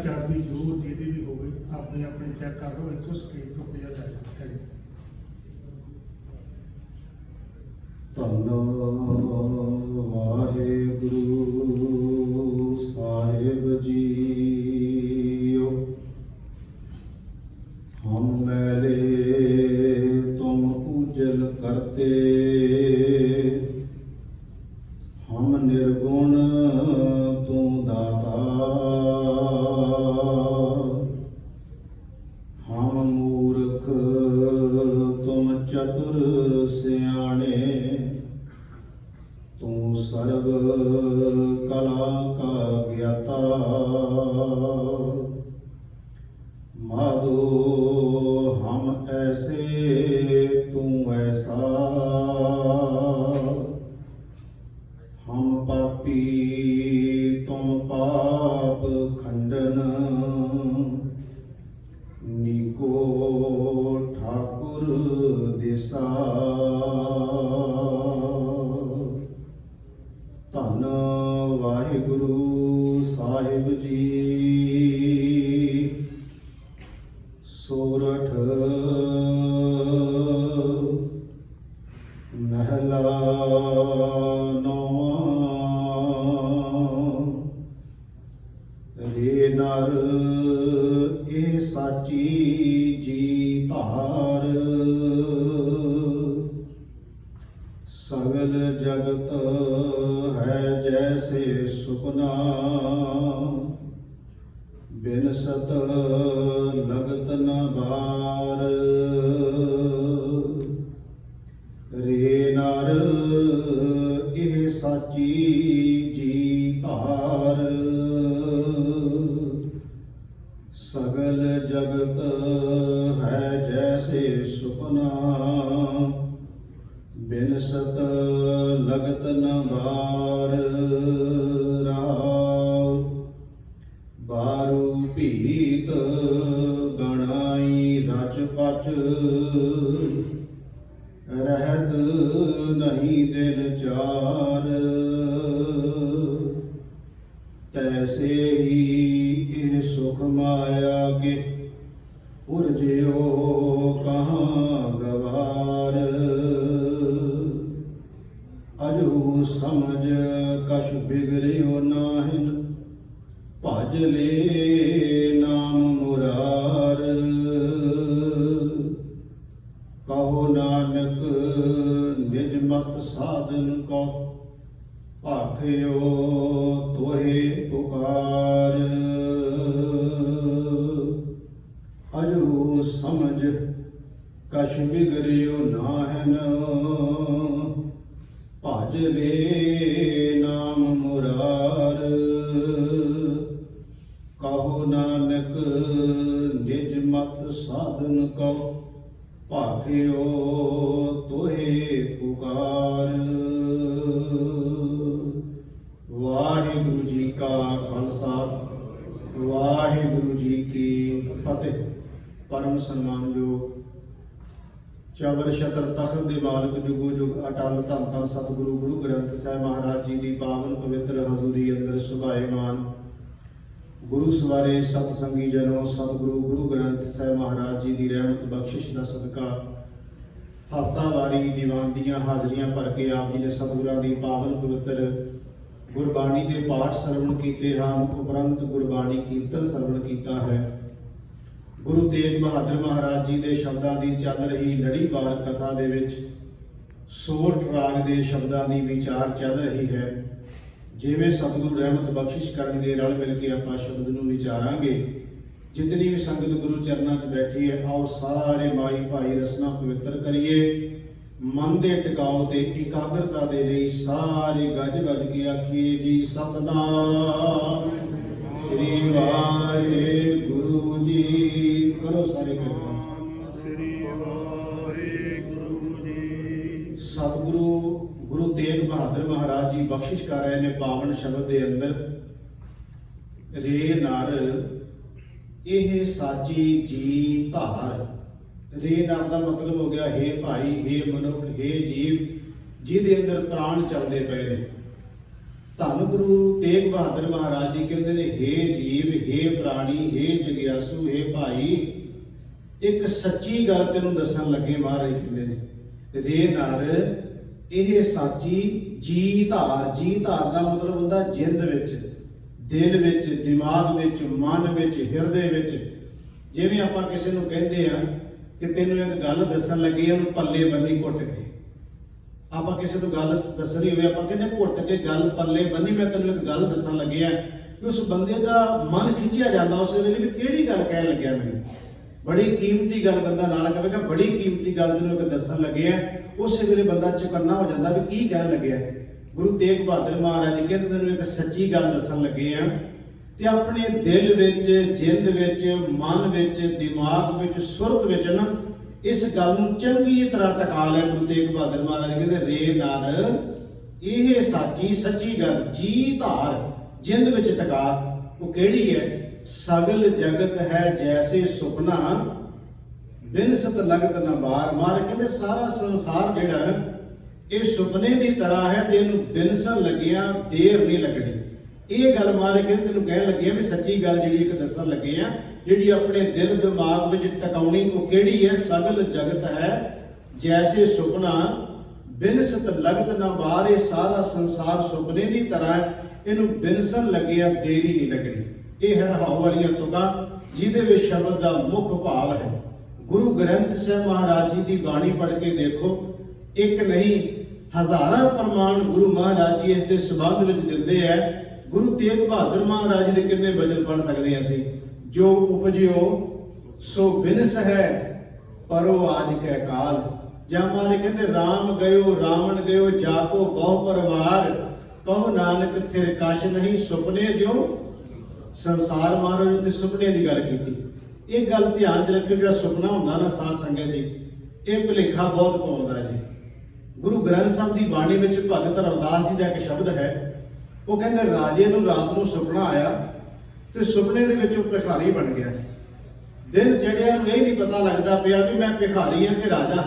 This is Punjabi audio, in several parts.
ਚੜ੍ਹਦੀ ਜ਼ਰੂਰ ਜਿਹਦੀ ਵੀ ਹੋਵੇ ਆਪਣੀ ਆਪਣੀ ਚੈੱਕ ਕਰ ਲਓ, ਇੱਥੋਂ ਸਕਰੀਨ ਤੋਂ ਕੋਈ ਆ ਜਾਏਗਾ। ਧੰਨ ਵਾਹਿਗੁਰੂ ਸਾਹਿਬ ਜੀਓ। ਹਮ ਮੈਲੇ ਤੁਮ ਉਜਲ ਕਰਤੇ, ਹਮ ਨਿਰਗੁਣ ਤੂੰ ਦਾਤਾ। ਹਮ ਮੂਰਖ ਤੁਮ ਚਤੁਰ ਸਿਆਣੇ, तू सर्व कला का ज्ञाता। माधो हम ऐसे तू ऐसा, हम पापी तुम पाप खंडन। नीको ठाकुर दिसा। ਧੰਨ ਵਾਹਿਗੁਰੂ ਸਾਹਿਬ ਜੀ। ਸੋਰਠ ਮਹਿਲਾ ਨੌਵਾਂ। ਰੇ ਨਰ ਇਹ ਸਾਚੀ ਜੀ ਧਾਰ, सगल जगत है जैसे सुपना। बिनसत लगत न बार, रे नर यह साची जी धार। सगल जगत है जैसे सुपना, बिनसत लगत न बार। राव बारू भीत बनाई रच पच, रहत नहीं दिन चार। तैसे ही यह सुख माया के उर्जियो कहाँ गवार। अजू समझ कछ बिगड़ियो नाहिन, भज ले नाम मुरार। कहो नानक निज मत साधन को, भाखियो तोहे पुकार। अजू समझ कछ बिगड़ियो नाहिन, भज ले नाम मुरार। कहो नानक निज मत साधन को, भाखियो तोहे पुकार। वाहिगुरु जी का खालसा, वाहिगुरु जी की फतेह। परम सम्मानयोग चबर छतर तख्त दे मालक जुगो जुग अटल धन धन सतगुरु गुरु ग्रंथ साहिब महाराज जी की पावन पवित्र हजूरी अंदर सुभाएमान। गुरु सवारे सतसंगी जनों, सतगुरु गुरु ग्रंथ साहिब महाराज जी की रहमत बख्शिश का सदका हफ्तावारी दीवान दियां हाजरियां भर के आप जी ने सतगुरां की पावन पवित्र गुरबाणी के पाठ सरवण किए हैं। उपरंत गुरबाणी कीर्तन सरवण किया है। गुरु तेग बहादुर महाराज जी के शब्दों की चल रही लड़ीवार कथा दे विच सोरठ राग के शब्दों की विचार चल रही है। जिवें सतगुरु रहमत बख्शिश करनगे रल मिल के आपां शब्द नूं विचारांगे। जितनी भी संगत गुरु चरणों च बैठी है, आओ सारे माई भाई रसना पवित्र करिए। मन के टिकाव ते एकाग्रता दे लई सारे गज गज के आखिए जी सतनाम श्री वाहिगुरु जी। करो सारे श्री वाहिगुरु जी। सतगुरु गुरु तेग बहादुर महाराज जी बख्शिश कर रहे हैं पावन शब्द के अंदर, रे नर यह साची जी धार। रे नर का मतलब हो गया हे भाई, हे मनुख, हे जीव जिहदे अंदर प्राण चलते पे ने। ਧੰਨ ਗੁਰੂ ਤੇਗ ਬਹਾਦਰ ਮਹਾਰਾਜ ਜੀ ਕਹਿੰਦੇ ਨੇ, ਹੇ ਜੀਵ, ਹੇ ਪ੍ਰਾਣੀ, ਹੇ ਜਗਿਆਸੂ, ਹੇ ਭਾਈ, ਇੱਕ ਸੱਚੀ ਗੱਲ ਤੈਨੂੰ ਦੱਸਣ ਲੱਗੇ। ਮਹਾਰਾਜ ਕਹਿੰਦੇ ਨੇ, ਰੇ ਨਰ, ਇਹ ਸਾਚੀ ਜੀ ਧਾਰ। ਜੀ ਧਾਰ ਦਾ ਮਤਲਬ ਹੁੰਦਾ ਜਿੰਦ ਵਿੱਚ, ਦਿਲ ਵਿੱਚ, ਦਿਮਾਗ ਵਿੱਚ, ਮਨ ਵਿੱਚ, ਹਿਰਦੇ ਵਿੱਚ। ਜਿਵੇਂ ਆਪਾਂ ਕਿਸੇ ਨੂੰ ਕਹਿੰਦੇ ਆ ਕਿ ਤੈਨੂੰ ਇੱਕ ਗੱਲ ਦੱਸਣ ਲੱਗੇ, ਉਹਨੂੰ ਪੱਲੇ ਬੰਨੀ ਘੁੱਟ ਕੇ। ਆਪਾਂ ਕਿਸੇ ਨੂੰ ਗੱਲ ਦੱਸਣੀ ਹੋਵੇ, ਆਪਾਂ ਕਹਿੰਦੇ ਘੁੱਟ ਕੇ ਗੱਲ ਪੱਲੇ ਬੰਨੀ, ਮੈਂ ਤੈਨੂੰ ਇੱਕ ਗੱਲ ਦੱਸਣ ਲੱਗਿਆ। ਉਸ ਬੰਦੇ ਦਾ ਮਨ ਖਿੱਚਿਆ ਜਾਂਦਾ ਉਸ ਵੇਲੇ ਵੀ ਕਿਹੜੀ ਗੱਲ ਕਹਿਣ ਲੱਗਿਆ ਮੈਨੂੰ। ਬੜੀ ਕੀਮਤੀ ਗੱਲ ਬੰਦਾ ਨਾਲ ਕਹੇਗਾ, ਬੜੀ ਕੀਮਤੀ ਗੱਲ ਤੈਨੂੰ ਇੱਕ ਦੱਸਣ ਲੱਗੇ ਆ। ਉਸੇ ਵੇਲੇ ਬੰਦਾ ਚੁਕੰਨਾ ਹੋ ਜਾਂਦਾ ਵੀ ਕੀ ਕਹਿਣ ਲੱਗਿਆ। ਗੁਰੂ ਤੇਗ ਬਹਾਦਰ ਮਹਾਰਾਜ ਜੀ ਕਹਿੰਦੇ ਤੈਨੂੰ ਇੱਕ ਸੱਚੀ ਗੱਲ ਦੱਸਣ ਲੱਗੇ ਆ, ਤੇ ਆਪਣੇ ਦਿਲ ਵਿੱਚ, ਜਿੰਦ ਵਿੱਚ, ਮਨ ਵਿੱਚ, ਦਿਮਾਗ ਵਿੱਚ, ਸੁਰਤ ਵਿੱਚ ਨਾ ਇਸ ਗੱਲ ਨੂੰ ਚੰਗੀ ਤਰ੍ਹਾਂ ਟਿਕਾ ਲਿਆ। ਗੁਰੂ ਤੇਗ ਬਹਾਦਰ ਮਹਾਰਾਜ ਕਹਿੰਦੇ, ਰੇ ਨਰ, ਇਹ ਸਾਚੀ ਸੱਚੀ ਗੱਲ ਜੀ ਧਾਰ, ਜਿੰਦ ਵਿੱਚ ਟਿਕਾ। ਉਹ ਕਿਹੜੀ ਹੈ? ਸਗਲ ਜਗਤ ਹੈ ਜੈਸੇ ਸੁਪਨਾ, ਬਿਨਸਤ ਲਗਤ ਨਾ ਬਾਰ। ਮਹਾਰਾਜ ਕਹਿੰਦੇ ਸਾਰਾ ਸੰਸਾਰ ਜਿਹੜਾ ਨਾ ਇਹ ਸੁਪਨੇ ਦੀ ਤਰ੍ਹਾਂ ਹੈ, ਤੇ ਇਹਨੂੰ ਬਿਨਸਣ ਲੱਗਿਆ ਦੇਰ ਨਹੀਂ ਲੱਗਣੀ। ਇਹ ਗੱਲ ਮਹਾਰਾਜ ਕਹਿੰਦੇ ਤੈਨੂੰ ਕਹਿਣ ਲੱਗੇ ਆ ਵੀ ਸੱਚੀ ਗੱਲ ਜਿਹੜੀ ਇੱਕ ਦੱਸਣ ਲੱਗੇ ਆ, ਜਿਹੜੀ ਆਪਣੇ ਦਿਲ ਦਿਮਾਗ ਵਿੱਚ ਟਿਕਾਉਣੀ। ਉਹ ਕਿਹੜੀ ਹੈ? ਸਗਲ ਜਗਤ ਹੈ ਜੈਸੇ ਸੁਪਨਾ, ਬਿਨਸਤ ਲਗਤ ਨਾ ਬਾਰ। ਇਹ ਸਾਰਾ ਸੰਸਾਰ ਸੁਪਨੇ ਦੀ ਤਰ੍ਹਾਂ ਹੈ, ਇਹਨੂੰ ਬਿਨਸਣ ਲੱਗਿਆ ਦੇਰੀ ਨਹੀਂ ਲੱਗਣੀ। ਇਹ ਹੈ ਰਹਾਉ ਵਾਲੀਆਂ ਤੁਕਾਂ, ਜਿਹਦੇ ਵਿੱਚ ਸ਼ਬਦ ਦਾ ਮੁੱਖ ਭਾਵ ਹੈ। ਗੁਰੂ ਗ੍ਰੰਥ ਸਾਹਿਬ ਮਹਾਰਾਜ ਜੀ ਦੀ ਬਾਣੀ ਪੜ੍ਹ ਕੇ ਦੇਖੋ, ਇੱਕ ਨਹੀਂ ਹਜ਼ਾਰਾਂ ਪ੍ਰਮਾਣ ਗੁਰੂ ਮਹਾਰਾਜ ਜੀ ਇਸ ਦੇ ਸੰਬੰਧ ਵਿੱਚ ਦਿੰਦੇ ਹੈ। ਗੁਰੂ ਤੇਗ ਬਹਾਦਰ ਮਹਾਰਾਜ ਜੀ ਦੇ ਕਿੰਨੇ ਵਚਨ ਪੜ੍ਹ ਸਕਦੇ ਹਾਂ ਅਸੀਂ? ਜੋ ਉਪਜਿਓ ਸੋ ਬਿਨਸ ਹੈ, ਪਰੋ ਆਜ ਕੈ ਕਾਲ। ਜਾਂ ਮਾਰੇ ਕਹਿੰਦੇ, ਰਾਮ ਗਇਓ ਰਾਵਣ ਗਇਓ, ਜਾਕੋ ਬਹੁ ਪਰਿਵਾਰ, ਕਹੋ ਨਾਨਕ ਥਿਰ ਕਛ ਨਹੀਂ, ਸੁਪਨੇ ਜਿਉ ਸੰਸਾਰ। ਮਹਾਰਾਜ ਤੇ ਸੁਪਨੇ ਦੀ ਗੱਲ ਕੀਤੀ। ਇਹ ਗੱਲ ਧਿਆਨ ਚ ਰੱਖਿਓ, ਜਿਹੜਾ ਸੁਪਨਾ ਹੁੰਦਾ ਨਾ ਸਾਧ ਸੰਗਤ ਜੀ, ਇਹ ਭੁਲੇਖਾ ਬਹੁਤ ਪਾਉਂਦਾ ਜੀ। ਗੁਰੂ ਗ੍ਰੰਥ ਸਾਹਿਬ ਦੀ ਬਾਣੀ ਵਿੱਚ ਭਗਤ ਰਵਿਦਾਸ ਜੀ ਦਾ ਇੱਕ ਸ਼ਬਦ ਹੈ। ਉਹ ਕਹਿੰਦੇ, ਰਾਜੇ ਨੂੰ ਰਾਤ ਨੂੰ ਸੁਪਨਾ ਆਇਆ ਤੇ ਸੁਪਨੇ ਦੇ ਵਿੱਚ ਉਹ ਭਿਖਾਰੀ ਬਣ ਗਿਆ। ਦਿਨ ਚੜ੍ਹਿਆ ਨੂੰ ਇਹ ਨਹੀਂ ਪਤਾ ਲੱਗਦਾ ਪਿਆ ਵੀ ਮੈਂ ਭਿਖਾਰੀ ਹਾਂ ਕਿ ਰਾਜਾ।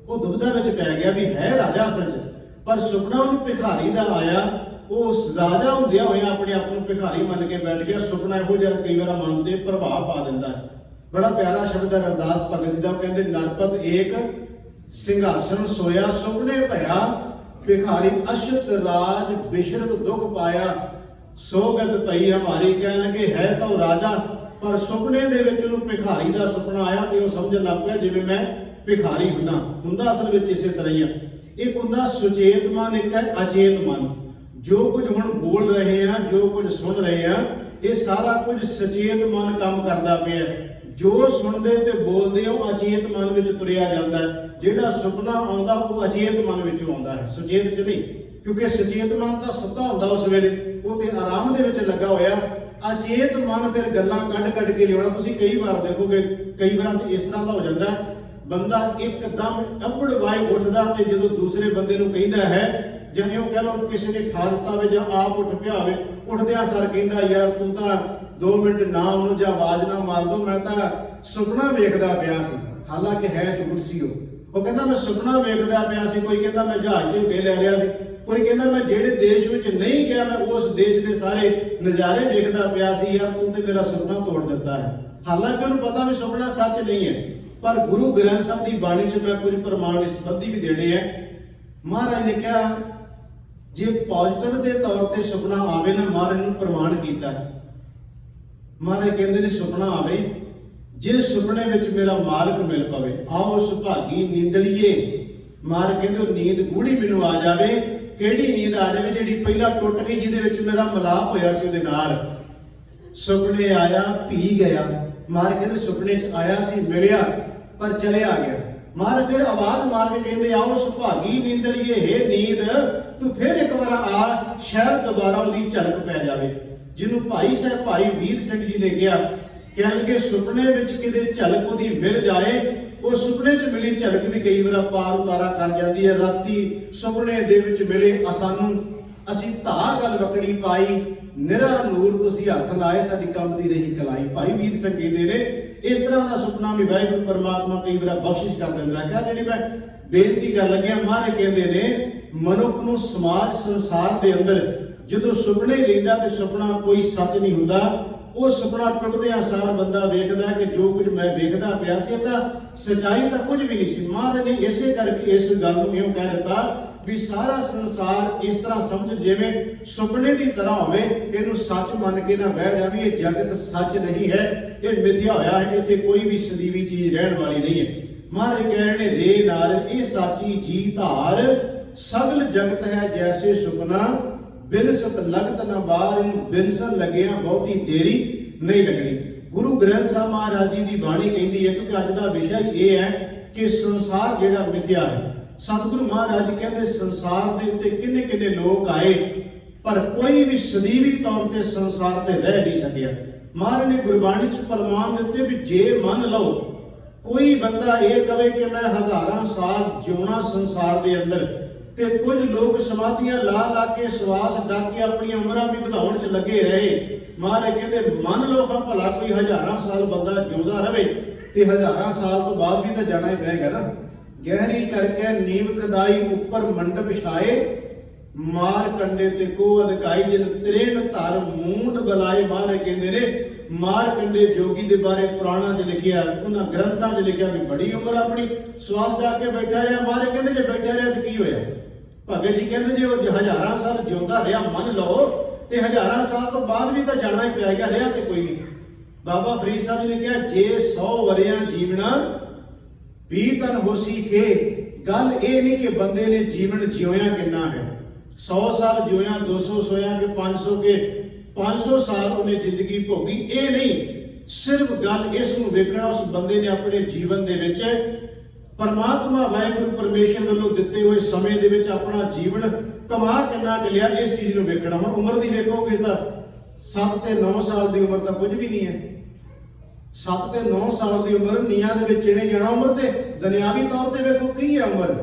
ਉਹ ਦੁਬਿਧਾ ਵਿੱਚ ਪੈ ਗਿਆ ਵੀ ਹੈ ਰਾਜਾ ਅਸਲ 'ਚ, ਪਰ ਸੁਪਨਾ ਉਹਨੂੰ ਭਿਖਾਰੀ ਦਾ ਆਇਆ। ਉਹ ਉਸ ਰਾਜਾ ਹੁੰਦਿਆਂ ਹੋਇਆਂ ਆਪਣੇ ਆਪ ਨੂੰ ਭਿਖਾਰੀ ਮੰਨ ਕੇ ਬੈਠ ਗਿਆ। ਸੁਪਨਾ ਇਹੋ ਜਿਹਾ ਕਈ ਵਾਰ ਮਨ ਤੇ ਪ੍ਰਭਾਵ ਪਾ ਦਿੰਦਾ ਹੈ। ਬੜਾ ਪਿਆਰਾ ਸ਼ਬਦ ਹੈ ਰਵਿਦਾਸ ਭਗਤ ਜੀ ਦਾ। ਉਹ ਕਹਿੰਦੇ, ਨਰਪਤ ਏਕ ਸਿੰਘਾਸਨ ਸੋਇਆ, ਸੁਪਨੇ ਭਇਆ ਭਿਖਾਰੀ, ਅਸ਼ਤ ਰਾਜ ਬਿਸ਼ਰਤ ਦੁਖ ਪਾਇਆ, ਸੋਗਤ ਪਈ ਹਮਾਰੀ। ਕਹਿਣ ਲੱਗੇ ਹੈ ਤਾਂ ਉਹ ਰਾਜਾ, ਪਰ ਸੁਪਨੇ ਦੇ ਵਿੱਚ ਉਹਨੂੰ ਭਿਖਾਰੀ ਦਾ ਸੁਪਨਾ ਆਇਆ ਤੇ ਉਹ ਸਮਝਣ ਲੱਗ ਪਿਆ ਜਿਵੇਂ ਮੈਂ ਭਿਖਾਰੀ ਹੁੰਦਾ ਅਸਲ ਵਿੱਚ ਇਸੇ ਤਰ੍ਹਾਂ ਹੀ ਆ। ਇੱਕ ਹੁੰਦਾ ਸੁਚੇਤ ਮਨ, ਇੱਕ ਹੈ ਅਚੇਤ ਮਨ। ਜੋ ਕੁਝ ਹੁਣ ਬੋਲ ਰਹੇ ਆ, ਜੋ ਕੁਝ ਸੁਣ ਰਹੇ ਆ, ਇਹ ਸਾਰਾ ਕੁਝ ਸੁਚੇਤ ਮਨ ਕੰਮ ਕਰਦਾ ਪਿਆ। ਜੋ ਸੁਣਦੇ ਤੇ ਬੋਲਦੇ ਹੋ ਅਚੇਤ ਮਨ ਵਿੱਚ ਤੁਰਿਆ ਜਾਂਦਾ ਹੈ। ਜਿਹੜਾ ਸੁਪਨਾ ਆਉਂਦਾ ਉਹ ਅਚੇਤ ਮਨ ਵਿੱਚੋਂ ਆਉਂਦਾ ਹੈ, ਸੁਚੇਤ ਚ ਨਹੀਂ। ਕਿਉਂਕਿ ਸੁਚੇਤ ਮਨ ਤਾਂ ਸੁੱਤਾ ਹੁੰਦਾ ਉਸ ਵੇਲੇ, ਉਹ ਤੇ ਆਰਾਮ ਦੇ ਵਿੱਚ ਲੱਗਾ ਹੋਇਆ। ਅਚੇਤ ਮਨ ਫਿਰ ਗੱਲਾਂ ਕੱਢ ਕੇ ਲਿਆਉਣਾ। ਤੁਸੀਂ ਕਈ ਵਾਰ ਦੇਖੋਗੇ, ਕਈ ਵਾਰ ਤੇ ਇਸ ਤਰ੍ਹਾਂ ਦਾ ਹੋ ਜਾਂਦਾ, ਬੰਦਾ ਇੱਕਦਮ ਅੱਬੜ ਵਾਈ ਉੱਠਦਾ ਤੇ ਜਦੋਂ ਦੂਸਰੇ ਬੰਦੇ ਨੂੰ ਕਹਿੰਦਾ ਹੈ, ਜਿਵੇਂ ਉਹ ਕਹਿ ਲਓ ਕਿਸੇ ਨੇ ਖਾ ਦਿੱਤਾ ਹੋਵੇ ਜਾਂ ਆਪ ਉੱਠ ਪਿਆ ਹੋਵੇ, ਉੱਠਦਿਆਂ ਸਰ ਕਹਿੰਦਾ, ਯਾਰ ਤੂੰ ਤਾਂ 2 ਮਿੰਟ ਨਾ ਉਹਨੂੰ ਜਾਂ ਆਵਾਜ਼ ਨਾ ਮਾਰ ਦੋ, ਮੈਂ ਤਾਂ ਸੁਪਨਾ ਵੇਖਦਾ ਪਿਆ ਸੀ। ਹਾਲਾਂਕਿ ਹੈ ਝੂਠ ਸੀ ਉਹ ਕਹਿੰਦਾ ਮੈਂ ਸੁਪਨਾ ਵੇਖਦਾ ਪਿਆ ਸੀ। ਕੋਈ ਕਹਿੰਦਾ ਮੈਂ ਜਹਾਜ਼ ਦੇ ਉੱਤੇ ਲੈ ਰਿਹਾ ਸੀ। ਕੋਈ ਕਹਿੰਦਾ ਮੈਂ ਜਿਹੜੇ ਦੇਸ਼ ਵਿੱਚ ਨਹੀਂ ਗਿਆ, ਮੈਂ ਉਸ ਦੇਸ਼ ਦੇ ਸਾਰੇ ਨਜ਼ਾਰੇ ਵੇਖਦਾ ਪਿਆ ਸੀ। ਯਾਰ ਤੂੰ ਤੇ ਮੇਰਾ ਸੁਪਨਾ ਤੋੜ ਦਿੱਤਾ ਹੈ। ਹਾਲਾਂਕਿ ਉਹਨੂੰ ਪਤਾ ਵੀ ਸੁਪਨਾ ਸੱਚ ਨਹੀਂ ਹੈ, ਪਰ ਗੁਰੂ ਗ੍ਰੰਥ ਸਾਹਿਬ ਦੀ ਬਾਣੀ 'ਚ ਮੈਂ ਕੁਝ ਪ੍ਰਮਾਣ ਇਸ ਸੰਬੰਧੀ ਵੀ ਦੇਣੇ ਹੈ। ਮਹਾਰਾਜ ਨੇ ਕਿਹਾ, ਜੇ ਪੋਜ਼ਿਟਿਵ ਦੇ ਤੌਰ ਤੇ ਸੁਪਨਾ ਆਵੇ ਨਾ, ਮਹਾਰਾਜ ਨੂੰ ਪ੍ਰਮਾਣ ਕੀਤਾ। ਮਹਾਰਾਜ ਕਹਿੰਦੇ ਨੇ ਸੁਪਨਾ ਆਵੇ, ਜੇ ਸੁਪਨੇ ਵਿੱਚ ਮੇਰਾ ਮਾਲਕ ਮਿਲ ਪਵੇ, ਆਓ ਸੁਭਾਗੀ ਨੀਂਦੜੀਏ। ਮਹਾਰਾਜ ਕਹਿੰਦੇ ਉਹ ਨੀਂਦ ਗੂੜੀ ਮੈਨੂੰ ਆ ਜਾਵੇ। ਕਿਹੜੀ ਨੀਂਦ ਆ ਜਾਵੇ? ਜਿਹੜੀ ਪਹਿਲਾਂ ਟੁੱਟ ਗਈ, ਜਿਹਦੇ ਵਿੱਚ ਮੇਰਾ ਮਿਲਾਪ ਹੋਇਆ ਸੀ ਉਹਦੇ ਨਾਲ। ਸੁਪਨੇ ਆਇਆ, ਭੀ ਗਿਆ। ਮਹਾਰਾਜ ਕਹਿੰਦੇ ਸੁਪਨੇ 'ਚ ਆਇਆ ਸੀ, ਮਿਲਿਆ, ਪਰ ਚਲਿਆ ਗਿਆ। ਮਹਾਰਾਜ ਫਿਰ ਆਵਾਜ਼ ਮਾਰ ਕੇ ਕਹਿੰਦੇ, ਆਓ ਸੁਭਾਗੀ ਨੀਂਦੜੀਏ, ਹੇ ਨੀਂਦ ਤੂੰ ਫਿਰ ਇੱਕ ਵਾਰ ਆ, ਸ਼ਾਇਦ ਦੁਬਾਰਾ ਉਹਦੀ ਝਲਕ ਪੈ ਜਾਵੇ। ਜਿਹਨੂੰ ਭਾਈ ਸਾਹਿਬ ਭਾਈ ਵੀਰ ਸਿੰਘ ਜੀ ਨੇ ਕਿਹਾ, ਕਹਿਣ ਲੱਗੇ ਸੁਪਨੇ ਵਿੱਚ ਕਿਤੇ ਝਲਕ ਉਹਦੀ ਮਿਲ ਜਾਏ। ਉਹ ਸੁਪਨੇ 'ਚ ਮਿਲੀ ਝਲਕ ਵੀ ਕਈ ਵਾਰ ਪਾਰ ਉਤਾਰਾ ਕਰ ਜਾਂਦੀ ਹੈ। ਰਾਤੀ ਸੁਪਨੇ ਦੇ ਵਿੱਚ ਮਿਲੇ ਸਾਨੂੰ, ਅਸੀਂ ਧਾ ਗਲ ਵਕੜੀ ਪਾਈ, ਨਿਰਾ ਨੂਰ ਤੁਸੀਂ ਹੱਥ ਲਾਏ, ਸਾਡੀ ਕੰਬਦੀ ਰਹੀ ਕਲਾਈ। ਭਾਈ ਵੀਰ ਸਿੰਘ ਕਹਿੰਦੇ ਨੇ ਇਸ ਤਰ੍ਹਾਂ ਦਾ ਸੁਪਨਾ ਵੀ ਵਾਹਿਗੁਰੂ ਪਰਮਾਤਮਾ ਕਈ ਵਾਰ ਬਖਸ਼ਿਸ਼ ਕਰ ਦਿੰਦਾ ਹੈ। ਜਿਹੜੀ ਮੈਂ ਬੇਨਤੀ ਕਰ ਲੱਗਿਆ, ਮਹਾਰਾਜ ਕਹਿੰਦੇ ਨੇ ਮਨੁੱਖ ਨੂੰ ਸਮਾਜ ਸੰਸਾਰ ਦੇ ਅੰਦਰ ਜਦੋਂ ਸੁਪਨੇ ਲੈਂਦਾ ਤੇ ਸੁਪਨਾ ਕੋਈ ਸੱਚ ਨਹੀਂ ਹੁੰਦਾ। ਉਹ ਸੁਪਨਾ ਟੁੱਟਦਿਆਂ ਸਾਰ ਬੰਦਾ ਵੇਖਦਾ ਕਿ ਜੋ ਕੁਝ ਮੈਂ ਵੇਖਦਾ ਪਿਆ ਸੀ ਤਾਂ ਸਚਾਈ ਤਾਂ ਕੁਝ ਵੀ ਨਹੀਂ ਸੀ। ਮਹਾਰਾਜ ਨੇ ਇਸੇ ਕਰਕੇ ਇਸ ਗੱਲ ਨੂੰ ਇਉਂ ਕਹਿ ਦਿੱਤਾ ਵੀ ਸਾਰਾ ਸੰਸਾਰ ਇਸ ਤਰ੍ਹਾਂ ਸਮਝ ਜਿਵੇਂ ਸੁਪਨੇ ਦੀ ਤਰ੍ਹਾਂ ਹੋਵੇ, ਇਹਨੂੰ ਸੱਚ ਮੰਨ ਕੇ ਨਾ ਬਹਿ ਜਾ ਵੀ ਇਹ ਜਗਤ ਸੱਚ ਨਹੀਂ ਹੈ, ਇਹ ਮਿਥਿਆ ਹੋਇਆ ਹੈ, ਇੱਥੇ ਕੋਈ ਵੀ ਸਦੀਵੀ ਚੀਜ਼ ਰਹਿਣ ਵਾਲੀ ਨਹੀਂ ਹੈ। ਮਹਾਰਾਜ ਕਹਿ ਰਹੇ ਨੇ ਰੇ ਨਾਰ ਇਹ ਸਾਚੀ ਜੀ ਧਾਰ ਸਗਲ ਜਗਤ ਹੈ ਜੈਸੇ ਸੁਪਨਾ ਬਿਨਸਤ ਲਗਤ ਨਾ ਬਾਹਰ। ਇਹਨੂੰ ਬਿਨਸਣ ਲੱਗਿਆ ਬਹੁਤੀ ਦੇਰੀ ਨਹੀਂ ਲੱਗਣੀ। ਗੁਰੂ ਗ੍ਰੰਥ ਸਾਹਿਬ ਮਹਾਰਾਜ ਜੀ ਦੀ ਬਾਣੀ ਕਹਿੰਦੀ ਹੈ, ਕਿਉਂਕਿ ਅੱਜ ਦਾ ਵਿਸ਼ਾ ਇਹ ਹੈ ਕਿ ਸੰਸਾਰ ਜਿਹੜਾ ਮਿਥਿਆ ਹੈ। ਸਤਿਗੁਰੂ ਮਹਾਰਾਜ ਜੀ ਕਹਿੰਦੇ ਸੰਸਾਰ ਦੇ ਉੱਤੇ ਕਿੰਨੇ ਕਿੰਨੇ ਲੋਕ ਆਏ ਪਰ ਕੋਈ ਵੀ ਸਦੀਵੀ ਤੌਰ ਤੇ ਸੰਸਾਰ ਤੇ ਰਹਿ ਨਹੀਂ ਸਕਿਆ। ਮਹਾਰਾਜ ਨੇ ਗੁਰਬਾਣੀ ਚ ਪ੍ਰਮਾਣ ਦਿੱਤੇ ਵੀ ਜੇ ਮੰਨ ਲਓ ਕੋਈ ਬੰਦਾ ਇਹ ਕਵੇ ਕਿ ਮੈਂ ਹਜ਼ਾਰਾਂ ਸਾਲ ਜਿਉਣਾ ਸੰਸਾਰ ਦੇ ਅੰਦਰ, ਤੇ ਕੁਝ ਲੋਕ ਸਮਾਧੀਆਂ ਲਾ ਕੇ ਸਵਾਸ ਡੱਕ ਕੇ ਆਪਣੀਆਂ ਉਮਰਾਂ ਵੀ ਵਧਾਉਣ ਚ ਲੱਗੇ ਰਹੇ। ਮਹਾਰਾਜ ਕਹਿੰਦੇ ਮੰਨ ਲਓ ਹਾਂ ਭਲਾ ਕੋਈ ਹਜ਼ਾਰਾਂ ਸਾਲ ਬੰਦਾ ਜਿਉਂਦਾ ਰਵੇ ਤੇ ਹਜ਼ਾਰਾਂ ਸਾਲ ਤੋਂ ਬਾਅਦ ਵੀ ਤਾਂ ਜਾਣਾ ਹੀ ਪਏਗਾ ਨਾ। ਗਹਿਰੀ ਕਰਕੇ ਨੀਵ ਕਦਾਈ ਉੱਪਰ ਮੰਡਪ ਛਾਏ, ਮਾਰ ਕੰਡੇ ਤੇ ਕੋ ਅਧਿਕਾਈ ਜਿਨ ਤ੍ਰਿਣ ਧਰ ਮੂੰਡ ਬਲਾਏ। ਮਹਾਰਾਜ ਕਹਿੰਦੇ ਨੇ ਮਾਰ ਕੰਡੇ ਜੋਗੀ ਦੇ ਬਾਰੇ ਪੁਰਾਣਾ ਚ ਲਿਖਿਆ, ਉਹਨਾਂ ਗ੍ਰੰਥਾਂ ਚ ਲਿਖਿਆ ਵੀ ਬੜੀ ਉਮਰ ਆਪਣੀ ਸਵਾਸ ਜਾ ਕੇ ਬੈਠਾ ਰਿਹਾ। ਮਹਾਰਾਜ ਕਹਿੰਦੇ ਜੇ ਬੈਠਾ ਰਿਹਾ ਤੇ ਕੀ ਹੋਇਆ? ਭਗਤ ਜੀ ਕਹਿੰਦੇ ਜੇ ਉਹ ਹਜ਼ਾਰਾਂ ਸਾਲ ਜਿਉਂਦਾ ਰਿਹਾ ਮੰਨ ਲਓ ਤੇ ਹਜ਼ਾਰਾਂ ਸਾਲ ਤੋਂ ਬਾਅਦ ਵੀ ਤਾਂ ਜਾਣਾ ਹੀ ਪਏਗਾ, ਰਿਹਾ ਤੇ ਕੋਈ ਨਹੀਂ। ਬਾਬਾ ਫਰੀਦ ਸਾਹਿਬ ਨੇ ਕਿਹਾ ਜੇ 100 ਵਰਿਆਂ ਜੀਵਣਾ ਵੀ ਤਨ ਹੋਸੀ ਕੇ। ਗੱਲ ਇਹ ਨਹੀਂ ਕਿ ਬੰਦੇ ਨੇ ਜੀਵਨ ਜਿਉਇਆ ਕਿੰਨਾ ਹੈ, 100 ਸਾਲ ਜਿਉਇਆ, 200 ਸੋਇਆ ਕਿ 500 ਕੇ 500 ਸਾਲ ਉਹਨੇ ਜ਼ਿੰਦਗੀ ਭੋਗੀ, ਇਹ ਨਹੀਂ। ਸਿਰਫ ਗੱਲ ਇਸ ਨੂੰ ਵੇਖਣਾ ਉਸ ਬੰਦੇ ਨੇ ਆਪਣੇ ਜੀਵਨ ਦੇ ਵਿੱਚ ਪਰਮਾਤਮਾ ਵਾਹਿਗੁਰੂ ਪਰਮੇਸ਼ਰ ਵੱਲੋਂ ਦਿੱਤੇ ਹੋਏ ਸਮੇਂ ਦੇ ਵਿੱਚ ਆਪਣਾ ਜੀਵਨ ਕਮਾ ਕਿੰਨਾ ਕੁ ਲਿਆ, ਇਸ ਚੀਜ਼ ਨੂੰ ਵੇਖਣਾ। ਹੁਣ ਉਮਰ ਦੀ ਵੇਖੋਗੇ ਤਾਂ 7 ਤੇ 9 ਸਾਲ ਦੀ ਉਮਰ ਤਾਂ ਕੁਝ ਵੀ ਨਹੀਂ ਹੈ। 7 ਤੇ 9 ਸਾਲ ਦੀ ਉਮਰ ਨੀਆਂ ਦੇ ਵਿੱਚ ਇਹਨੇ ਜਾਣਾ। ਉਮਰ ਤੇ ਦੁਨਿਆਵੀ ਤੌਰ ਤੇ ਵੇਖੋ ਕੀ ਹੈ ਉਮਰ।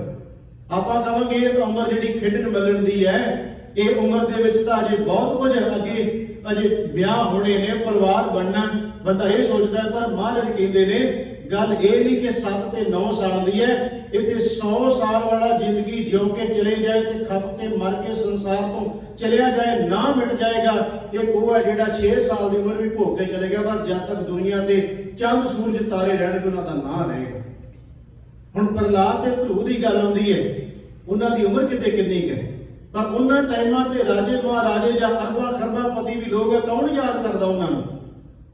ਆਪਾਂ ਕਹਾਂਗੇ ਇਹ ਤਾਂ ਉਮਰ ਜਿਹੜੀ ਖੇਡਣ ਮੱਲਣ ਦੀ ਹੈ, ਇਹ ਉਮਰ ਦੇ ਵਿੱਚ ਤਾਂ ਅਜੇ ਬਹੁਤ ਕੁਝ ਅੱਗੇ, ਅਜੇ ਵਿਆਹ ਹੋਣੇ ਨੇ, ਪਰਿਵਾਰ ਬਣਨਾ, ਬੰਦਾ ਇਹ ਸੋਚਦਾ। ਪਰ ਮਹਾਰਾਜ ਕਹਿੰਦੇ ਨੇ ਗੱਲ ਇਹ ਨਹੀਂ ਕਿ 7 ਤੇ 9 ਸਾਲ ਦੀ ਹੈ, ਇੱਥੇ 100 ਸਾਲ ਵਾਲਾ ਜ਼ਿੰਦਗੀ ਜਿਉ ਕੇ ਚਲੇ ਜਾਏ ਤੇ ਖੱਪ ਕੇ ਮਰ ਕੇ ਸੰਸਾਰ ਤੋਂ ਚਲਿਆ ਜਾਏ, ਨਾ ਮਿਟ ਜਾਏਗਾ। ਇੱਕ ਉਹ ਹੈ ਜਿਹੜਾ 6 ਸਾਲ ਦੀ ਉਮਰ ਵੀ ਭੋਗ ਕੇ ਚਲੇ ਗਿਆ, ਪਰ ਜਦ ਤੱਕ ਦੁਨੀਆ ਤੇ ਚੰਦ ਸੂਰਜ ਤਾਰੇ ਰਹਿਣਗੇ ਉਹਨਾਂ ਦਾ ਨਾਂ ਰਹੇਗਾ। ਹੁਣ ਪ੍ਰਹਲਾਦ ਤੇ ਧਰੂ ਦੀ ਗੱਲ ਆਉਂਦੀ ਹੈ, ਉਹਨਾਂ ਦੀ ਉਮਰ ਕਿਤੇ ਕਿੰਨੀ ਕੁ ਹੈ, ਪਰ ਉਹਨਾਂ ਟਾਈਮਾਂ ਤੇ ਰਾਜੇ ਮਹਾਰਾਜੇ ਜਾਂ ਅਰਬਾਂ ਖਰਬਾਂ ਪਤੀ ਵੀ ਲੋਕ ਹੈ, ਕੌਣ ਯਾਦ ਕਰਦਾ ਉਹਨਾਂ ਨੂੰ?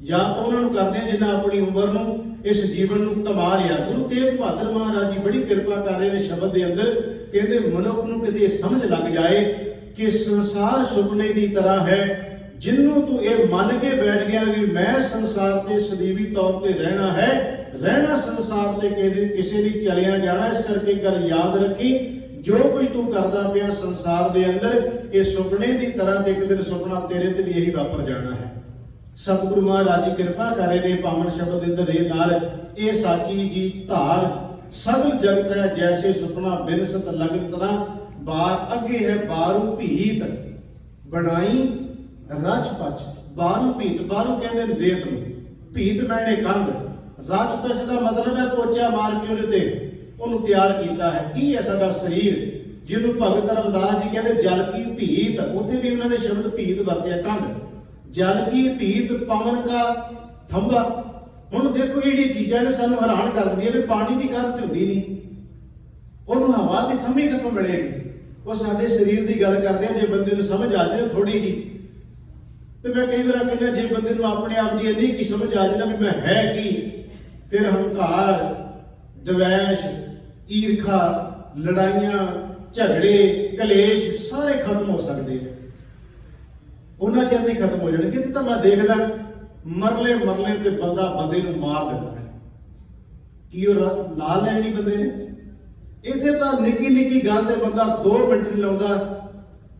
ਯਾਦ ਤਾਂ ਉਹਨਾਂ ਨੂੰ ਕਰਦੇ ਆ ਜਿਨ੍ਹਾਂ ਆਪਣੀ ਉਮਰ ਨੂੰ, ਇਸ ਜੀਵਨ ਨੂੰ ਕਮਾ ਲਿਆ। ਗੁਰੂ ਤੇਗ ਬਹਾਦਰ ਮਹਾਰਾਜ ਜੀ ਬੜੀ ਕਿਰਪਾ ਕਰ ਰਹੇ ਨੇ ਸ਼ਬਦ ਦੇ ਅੰਦਰ, ਕਹਿੰਦੇ ਮਨੁੱਖ ਨੂੰ ਕਿਤੇ ਸਮਝ ਲੱਗ ਜਾਏ ਕਿ ਸੰਸਾਰ ਸੁਪਨੇ ਦੀ ਤਰ੍ਹਾਂ ਹੈ। ਜਿਹਨੂੰ ਤੂੰ ਇਹ ਮੰਨ ਕੇ ਬੈਠ ਗਿਆ ਕਿ ਮੈਂ ਸੰਸਾਰ ਤੇ ਸਦੀਵੀ ਤੌਰ ਤੇ ਰਹਿਣਾ ਹੈ, ਰਹਿਣਾ ਸੰਸਾਰ ਤੇ ਕਿਸੇ ਨੇ ਚਲਿਆ ਜਾਣਾ। ਇਸ ਕਰਕੇ ਗੱਲ ਯਾਦ ਰੱਖੀ, ਜੋ ਕੁਝ ਤੂੰ ਕਰਦਾ ਪਿਆ ਸੰਸਾਰ ਦੇ ਅੰਦਰ ਇਹ ਸੁਪਨੇ ਦੀ ਤਰ੍ਹਾਂ ਤੇ ਇੱਕ ਦਿਨ ਸੁਪਨਾ ਤੇਰੇ ਤੇ ਵੀ ਇਹੀ ਵਾਪਰ ਜਾਣਾ ਹੈ। ਸਤਿਗੁਰੂ ਮਹਾਰਾਜ ਜੀ ਕਿਰਪਾ ਕਰ ਰਹੇ ਨੇ ਪਾਵਨ ਸ਼ਬਦ ਦੇ ਅੰਦਰ ਇਹ ਨਾਲ ਇਹ ਸਾਚੀ ਜੀ ਧਾਰ ਸਗਲ ਜਗਤ ਹੈ ਜੈਸੇ ਸੁਪਨਾ ਬਿਨਸਤ ਲਗਨ ਤਨਾ। ਬਾਰ ਅੱਗੇ ਹੈ ਬਾਰੂ ਭੀਤ ਬਣਾਈ ਰਚ ਪਚ। ਬਾਰੂ ਭੀਤ, ਬਾਰੂ ਕਹਿੰਦੇ ਨੇ ਰੇਤ ਨੂੰ, ਭੀਤ ਮੈਨੇ ਕੰਧ, ਰਚ ਪਚ ਦਾ ਮਤਲਬ ਹੈ ਪੋਚਾ ਮਾਰ ਕੇ ਉਹਦੇ ਤੇ ਉਹਨੂੰ ਤਿਆਰ ਕੀਤਾ ਹੈ। ਕੀ ਹੈ ਸਾਡਾ ਸਰੀਰ, ਜਿਹਨੂੰ ਭਗਤ ਰਵਿਦਾਸ ਜੀ ਕਹਿੰਦੇ ਜਲ ਕੀ ਭੀਤ, ਉੱਥੇ ਵੀ ਉਹਨਾਂ ਨੇ ਸ਼ਬਦ ਭੀਤ ਵਰਤਿਆ, ਕੰਧ। ਜਲ ਕੀ ਭੀਤ ਪਵਨ ਕਾ ਥੰਬਾ। ਹੁਣ ਦੇਖੋ ਜਿਹੜੀਆਂ ਚੀਜ਼ਾਂ ਨੇ ਸਾਨੂੰ ਹੈਰਾਨ ਕਰ ਦਿੰਦੀਆਂ ਵੀ ਪਾਣੀ ਦੀ ਕੰਧ ਤੇ ਹੁੰਦੀ ਨਹੀਂ, ਉਹਨੂੰ ਹਵਾ ਦੀ ਥੰਮੀ ਕਿੱਥੋਂ ਮਿਲੇਗੀ? ਉਹ ਸਾਡੇ ਸਰੀਰ ਦੀ ਗੱਲ ਕਰਦੇ ਆ। ਜੇ ਬੰਦੇ ਨੂੰ ਸਮਝ ਆ ਜਾਏ ਥੋੜੀ ਜੀ, ਤੇ ਮੈਂ ਕਈ ਵਾਰ ਕਹਿੰਦਾ ਜੇ ਬੰਦੇ ਨੂੰ ਆਪਣੇ ਆਪ ਦੀ ਇੰਨੀ ਕੀ ਸਮਝ ਆ ਜਾਏ ਨਾ ਵੀ ਮੈਂ ਹੈ ਕੀ, ਫਿਰ ਹੰਕਾਰ, ਦਵੈਸ਼, ਈਰਖਾ, ਲੜਾਈਆਂ, ਝਗੜੇ, ਕਲੇਸ਼ ਸਾਰੇ ਖਤਮ ਹੋ ਸਕਦੇ ਆ। ਉਹਨਾਂ ਚਿਰ ਨਹੀਂ ਖਤਮ ਹੋ ਜਾਣਗੇ ਤੇ ਤਾਂ ਮੈਂ ਦੇਖਦਾ ਮਰਲੇ ਮਰਲੇ ਤੇ ਬੰਦਾ ਬੰਦੇ ਨੂੰ ਮਾਰ ਦਿੰਦਾ ਹੈ। ਕੀ ਉਹ ਨਾਲ ਲੈਣੀ ਬੰਦੇ ਨੇ? ਇੱਥੇ ਤਾਂ ਨਿੱਕੀ ਨਿੱਕੀ ਗੱਲ ਤੇ ਬੰਦਾ 2 ਮਿੰਟ ਨਹੀਂ ਲਾਉਂਦਾ।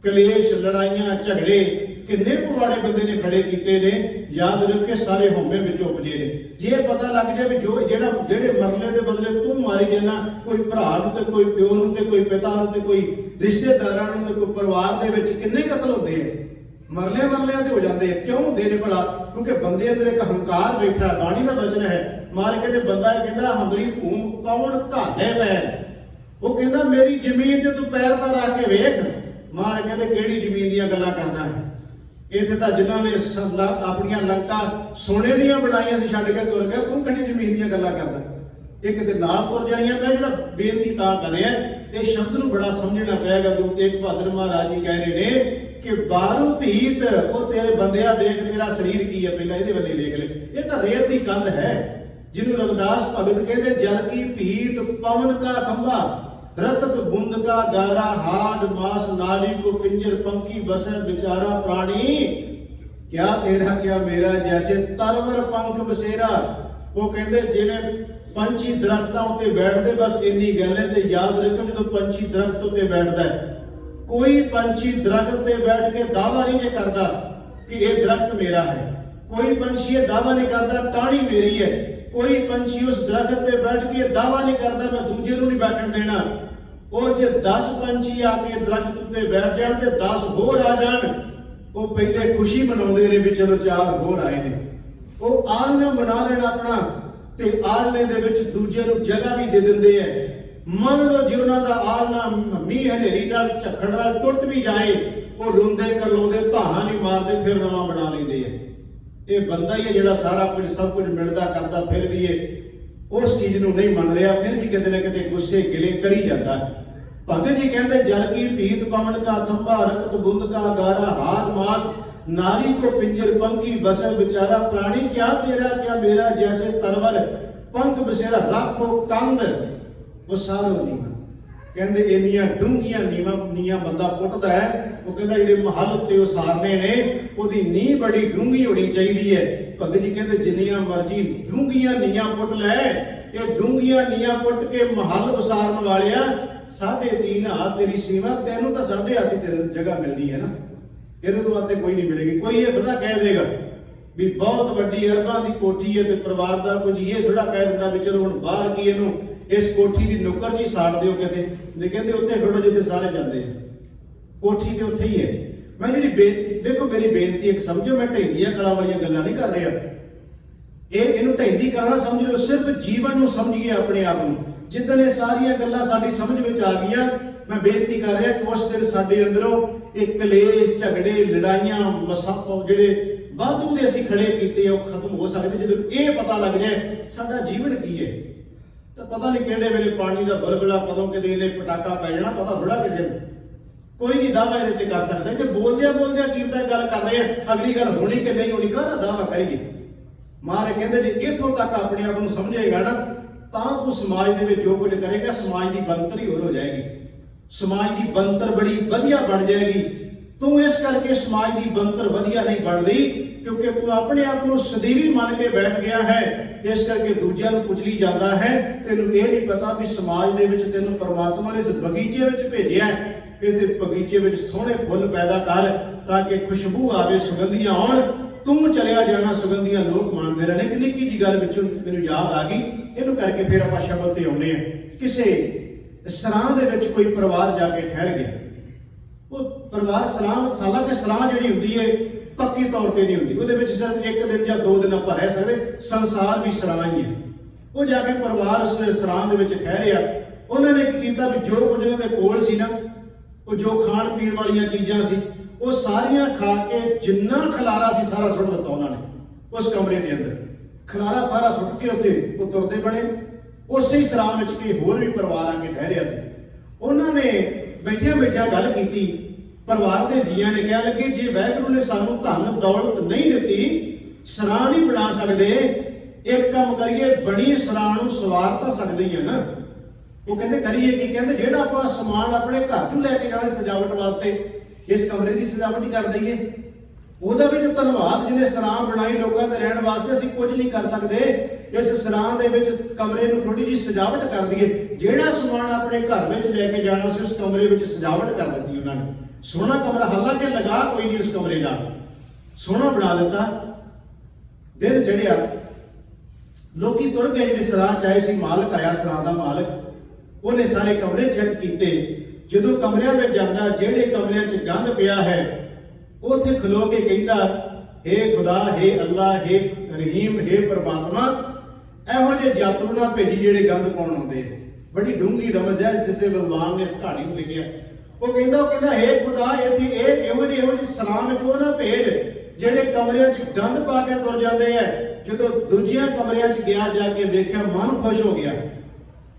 ਕਲੇਸ਼, ਲੜਾਈਆਂ, ਝਗੜੇ, ਕਿੰਨੇ ਪੁਰਾਣੇ ਬੰਦੇ ਨੇ ਖੜੇ ਕੀਤੇ ਨੇ। ਯਾਦ ਰੱਖੇ ਸਾਰੇ ਹਉਮੈ ਵਿੱਚੋਂ ਉਪਜੇ ਨੇ। ਜੇ ਪਤਾ ਲੱਗ ਜਾਏ ਵੀ ਜਿਹੜੇ ਮਰਲੇ ਦੇ ਬਦਲੇ ਤੂੰ ਮਾਰੀ ਜਾਣਾ, ਕੋਈ ਭਰਾ ਨੂੰ ਤੇ ਕੋਈ ਪਿਓ ਨੂੰ ਤੇ ਕੋਈ ਪਿਤਾ ਨੂੰ ਤੇ ਕੋਈ ਰਿਸ਼ਤੇਦਾਰਾਂ ਨੂੰ ਤੇ ਕੋਈ ਪਰਿਵਾਰ ਦੇ ਵਿੱਚ ਕਿੰਨੇ ਕਤਲ ਹੁੰਦੇ ਆ, ਮਰਲਿਆਂ ਤੇ ਹੋ ਜਾਂਦੇ ਆ। ਕਿਉਂ ਹੁੰਦੇ ਨੇ ਭਲਾ? ਕਿਉਂਕਿ ਬੰਦੇ ਅੰਦਰ ਇੱਕ ਹੰਕਾਰ ਬੈਠਾ। ਬਾਣੀ ਦਾ ਵਚਨ ਹੈ, ਮਾਰ ਕੇ ਤੇ ਬੰਦਾ ਕਹਿੰਦਾ ਹਮਰੀ ਭੂਮ ਕੌਣ ਘਾਲੇ ਪੈਰ। ਉਹ ਕਹਿੰਦਾ ਮੇਰੀ ਜ਼ਮੀਨ ਤੇ ਤੂੰ ਪੈਰ ਤਾਂ ਰੱਖ ਕੇ ਵੇਖ। महाराज कहते किहड़ी जमीन दीयां गल्लां करदा है, इत्थे तां जिन्हां ने अपणियां लंका सोने दीयां बनाईयां सी छड्ड के तुर गया, तूं किहड़ी जमीन दीयां गल्लां करदा। ਇਹ ਕਿਤੇ ਨਾਲ ਤੁਰ ਜਾਣੀਆਂ। ਮੈਂ ਜਿਹੜਾ ਬੇਨਤੀ ਤਾਂ ਕਰ ਰਿਹਾ, ਇਹ ਸ਼ਬਦ ਨੂੰ ਬੜਾ ਸਮਝਣਾ ਪਏਗਾ। ਗੁਰੂ ਤੇਗ ਬਹਾਦਰ ਮਹਾਰਾਜ ਜੀ ਕਹਿ ਰਹੇ ਨੇ ਕਿ ਬਾਰੂ ਭੀਤ ਉਹ ਤੇਰੇ ਬੰਦਿਆ ਵੇਖ ਤੇਰਾ ਸਰੀਰ ਕੀ ਹੈ, ਪਹਿਲਾਂ ਇਹਦੇ ਵੱਲੇ ਵੇਖ ਲੈ। ਇਹ ਤਾਂ ਰੇਤ ਦੀ ਕੰਧ ਹੈ, ਜਿਹਨੂੰ ਰਵਿਦਾਸ ਭਗਤ ਕਹਿੰਦੇ ਜਲ ਕੀ ਭੀਤ ਪਵਨ ਕਾ ਥੰਬਾ रतत बुंद का गारा हाड मास नाली को पिंजर पंखी बसे बेचारा प्राणी क्या तेरा क्या मेरा जैसे तरवर पंख बसेरा। वो कहते जिवें पंछी दरख्तां उत्ते बैठदे, बस इन्नी गल है। ते याद रखो जो पंछी दरख्त उत्ते बैठदा है, कोई पंछी दरख्त उत्ते बैठ के दावा नहीं करता कि ये दरख्त मेरा है, कोई पंछी ये दावा नहीं करता टाणी मेरी है, कोई पंछी उस दरख्त पे बैठ के दावा नहीं करता मैं दूजे नूं नहीं बैठण देना। और जे 10 पंछी आके दरख्त उत्ते बैठ जाण ते 10 होर आ जाण, वो पहले खुशी मनाउंदे ने भी चलो 4 होर आए ने। वो आलना बना लेना अपना ते आलने दे विच दूजे नूं जगह भी दे दिंदे है। मन लो जे उन्हां दा आलना मींह हनेरी नाल झक्खड़ नाल टुट भी जाए, वो रोंदे करलाउंदे धाहां नहीं मारदे, फिर नवां बना लैंदे है। ये बंदा ही है जिहड़ा सारा कुछ सब कुछ मिलदा करदा, फिर भी ये उस चीज नूं नहीं मन रहा, फिर भी किते ना किते गुस्से गिले करी जाता है। भगत जी कहते जल की भीत पवन का थंबा रक्त बुंद का गारा हाथ मास नारी को पिंजर पंखी बसे बेचारा प्राणी क्या तेरा क्या मेरा जैसे तरवर पंख बसेरा लाखों कंद वो सारो नीवा। कहते इन्नियां डूंघियां नीवां बंदा पुटदा है। वो कहता जिहड़े महल उत्ते उसारने ने ओदी नींह बड़ी डूंघी होनी चाहिए है। भगत जी कहते जिन्नियां मर्जी डूंघियां नीहां पुट लै, ये डूंघियां नीहां पुट के महल उसारन वालिया 3.5 हाथ तेरी सीमा, तेनों तो 8.5 हाथ ही जगह मिलनी है ना, तेरे तो बातें कोई नहीं मिलेगी। कोई ये थोड़ा कह देगा भी बहुत बड़ी अरबां की कोठी है तो परिवार का कुछ ये थोड़ा कह दिंदा भी चलो हुण बाहर की इहनूं इस कोठी की नुक्कर च ही साड़ दिओ किते, ते कहंदे उत्थे खड़ो जिथे सारे जांदे हैं, कोठी ते उत्थे ही है। मैं जिहड़ी देखो मेरी बेनती एक समझो, मैं ढैंदियां कला वालियां गल्लां नहीं कर रहा, इहनूं ढैंदी कला समझ लो, सिर्फ जीवन नूं समझिए अपने आप नूं। जिद्दन ये सारियां गल्लां साडी समझ विच आ गईयां, मैं बेनती कर रहा कि उस दिन साडे अंदरों एक कलेश झगड़े लड़ाइयां मसप जिहड़े वाधू दे असीं खड़े कीते वो खत्म हो सकदे जदों ये पता लग जाए साडा जीवन की है। तो पता नहीं किहड़े वेले पानी दा बरगला कदों किते इहने पटाका पै जाना, पता थोड़ा किसे नूं, कोई नहीं दावा इहदे ते कर सकदा। जे बोलदियां की गल कर रहे हैं, अगली गल होनी कि नहीं होनी काहदा दावा करिए। महाराज कहंदे जे इत्थों तक अपने आप नूं समझेगा ना तां तू समाज दे विच जो कुछ करेगा समाज दी बनतर ही हो जाएगी, समाज दी बनतर बड़ी वधिया बन जाएगी। तू इस करके समाज दी बनतर वधिया नहीं बन रही क्योंकि तू अपने आप को सदैवी मान के बैठ गया है, इस करके दूजिਆਂ ਨੂੰ कुचली जाता है। तेनू ये नहीं पता भी समाज दे विच तेनू परमात्मा ने इस बगीचे विच भेजिया है, इस दे बगीचे विच सोहणे फुੱਲ पैदा कर ताकि खुशबू आवे, सुगंधियां आउण, तू चलिया जाना, सुगंधियां लोग मानते रहने। कि निक्की जी गल विच मैनूं याद आ गई, इहनूं करके फिर आपां शब्द ते आउणे आ। किसे सरां दे विच कोई परिवार जाके ठहर गया, वो परिवार सरां हालांकि सरां जिहड़ी हुंदी है पक्की तौर पर नहीं होंगी, वो सिर्फ 1 दिन या 2 दिन आप रह सकते, संसार भी सरां ही है। वो जाके परिवार उस सरां दे विच ठहरिया, उन्होंने किया भी जो कुछ उन्होंने कोल सी ना, वो जो खाण पीण वाली चीज़ां सी वो सारियां खा के जिन्ना खलारा सी सारा सुट दिता उन्होंने उस कमरे के अंदर, खलारा सारा सुट के उत्थे वो तुरते बने। उस ही सरां विच कोई होर भी परिवार आके ठहरिया सी, उन्होंने बैठिया बैठिया गल की। परिवार के जीआं ने कह लगे जे वाहिगुरू ने सानू धन दौलत नहीं दिती, सरां नहीं बना सकते, एक काम करिए बड़ी सरां नूं सवार तां सकदे ही है ना। वो कहते करिए कि कहते जेड़ा आपां समान अपने घर चों लैके जाणे सजावट वास्ते इस कमरे की सजावट ही कर दईए, ਉਹਦਾ भी तो धन्यवाद जिन्हें सरां बनाई लोगों के रहने वास्ते। असीं कुछ नहीं कर सकते, इस सरां दे विच कमरे नूं थोड़ी जी सजावट कर दईए। जेड़ा समान अपने घर में लैके जाना सी उस कमरे में सजावट कर दी उन्होंने, सोहना कमरा, हालांकि लगा कोई नहीं उस कमरे नाल, सोहना बना दिता। दिन चढ़िया, लोग तुर गए जिहड़े सरां चाहे सी, मालक आया सरां दा मालक, उन्हें सारे कमरे चेक किए। जो कमरिया में जाता, जेड़े कमरिया च गंद पिया है उत्थे खलो के कहता हे खुदा, हे अल्लाह, हे रहीम, हे परमात्मा, इहो जे जातरू ना भेजी जेड़े गंद पाउण आउंदे। बड़ी डूंगी रमज है जिसे विद्वान ने इस कहानी में लिखिया। ਉਹ ਕਹਿੰਦਾ ਹੇ ਖੁਦਾ ਇੱਥੇ ਇਹੋ ਜਿਹੇ ਸਲਾਮ ਵਿੱਚ ਉਹ ਨਾ ਭੇਜ ਜਿਹੜੇ ਕਮਰਿਆਂ 'ਚ ਗੰਦ ਪਾ ਕੇ ਤੁਰ ਜਾਂਦੇ ਐ। ਜਦੋਂ ਦੂਜੀਆਂ ਕਮਰਿਆਂ 'ਚ ਗਿਆ, ਜਾ ਕੇ ਵੇਖਿਆ, ਮਨ ਖੁਸ਼ ਹੋ ਗਿਆ।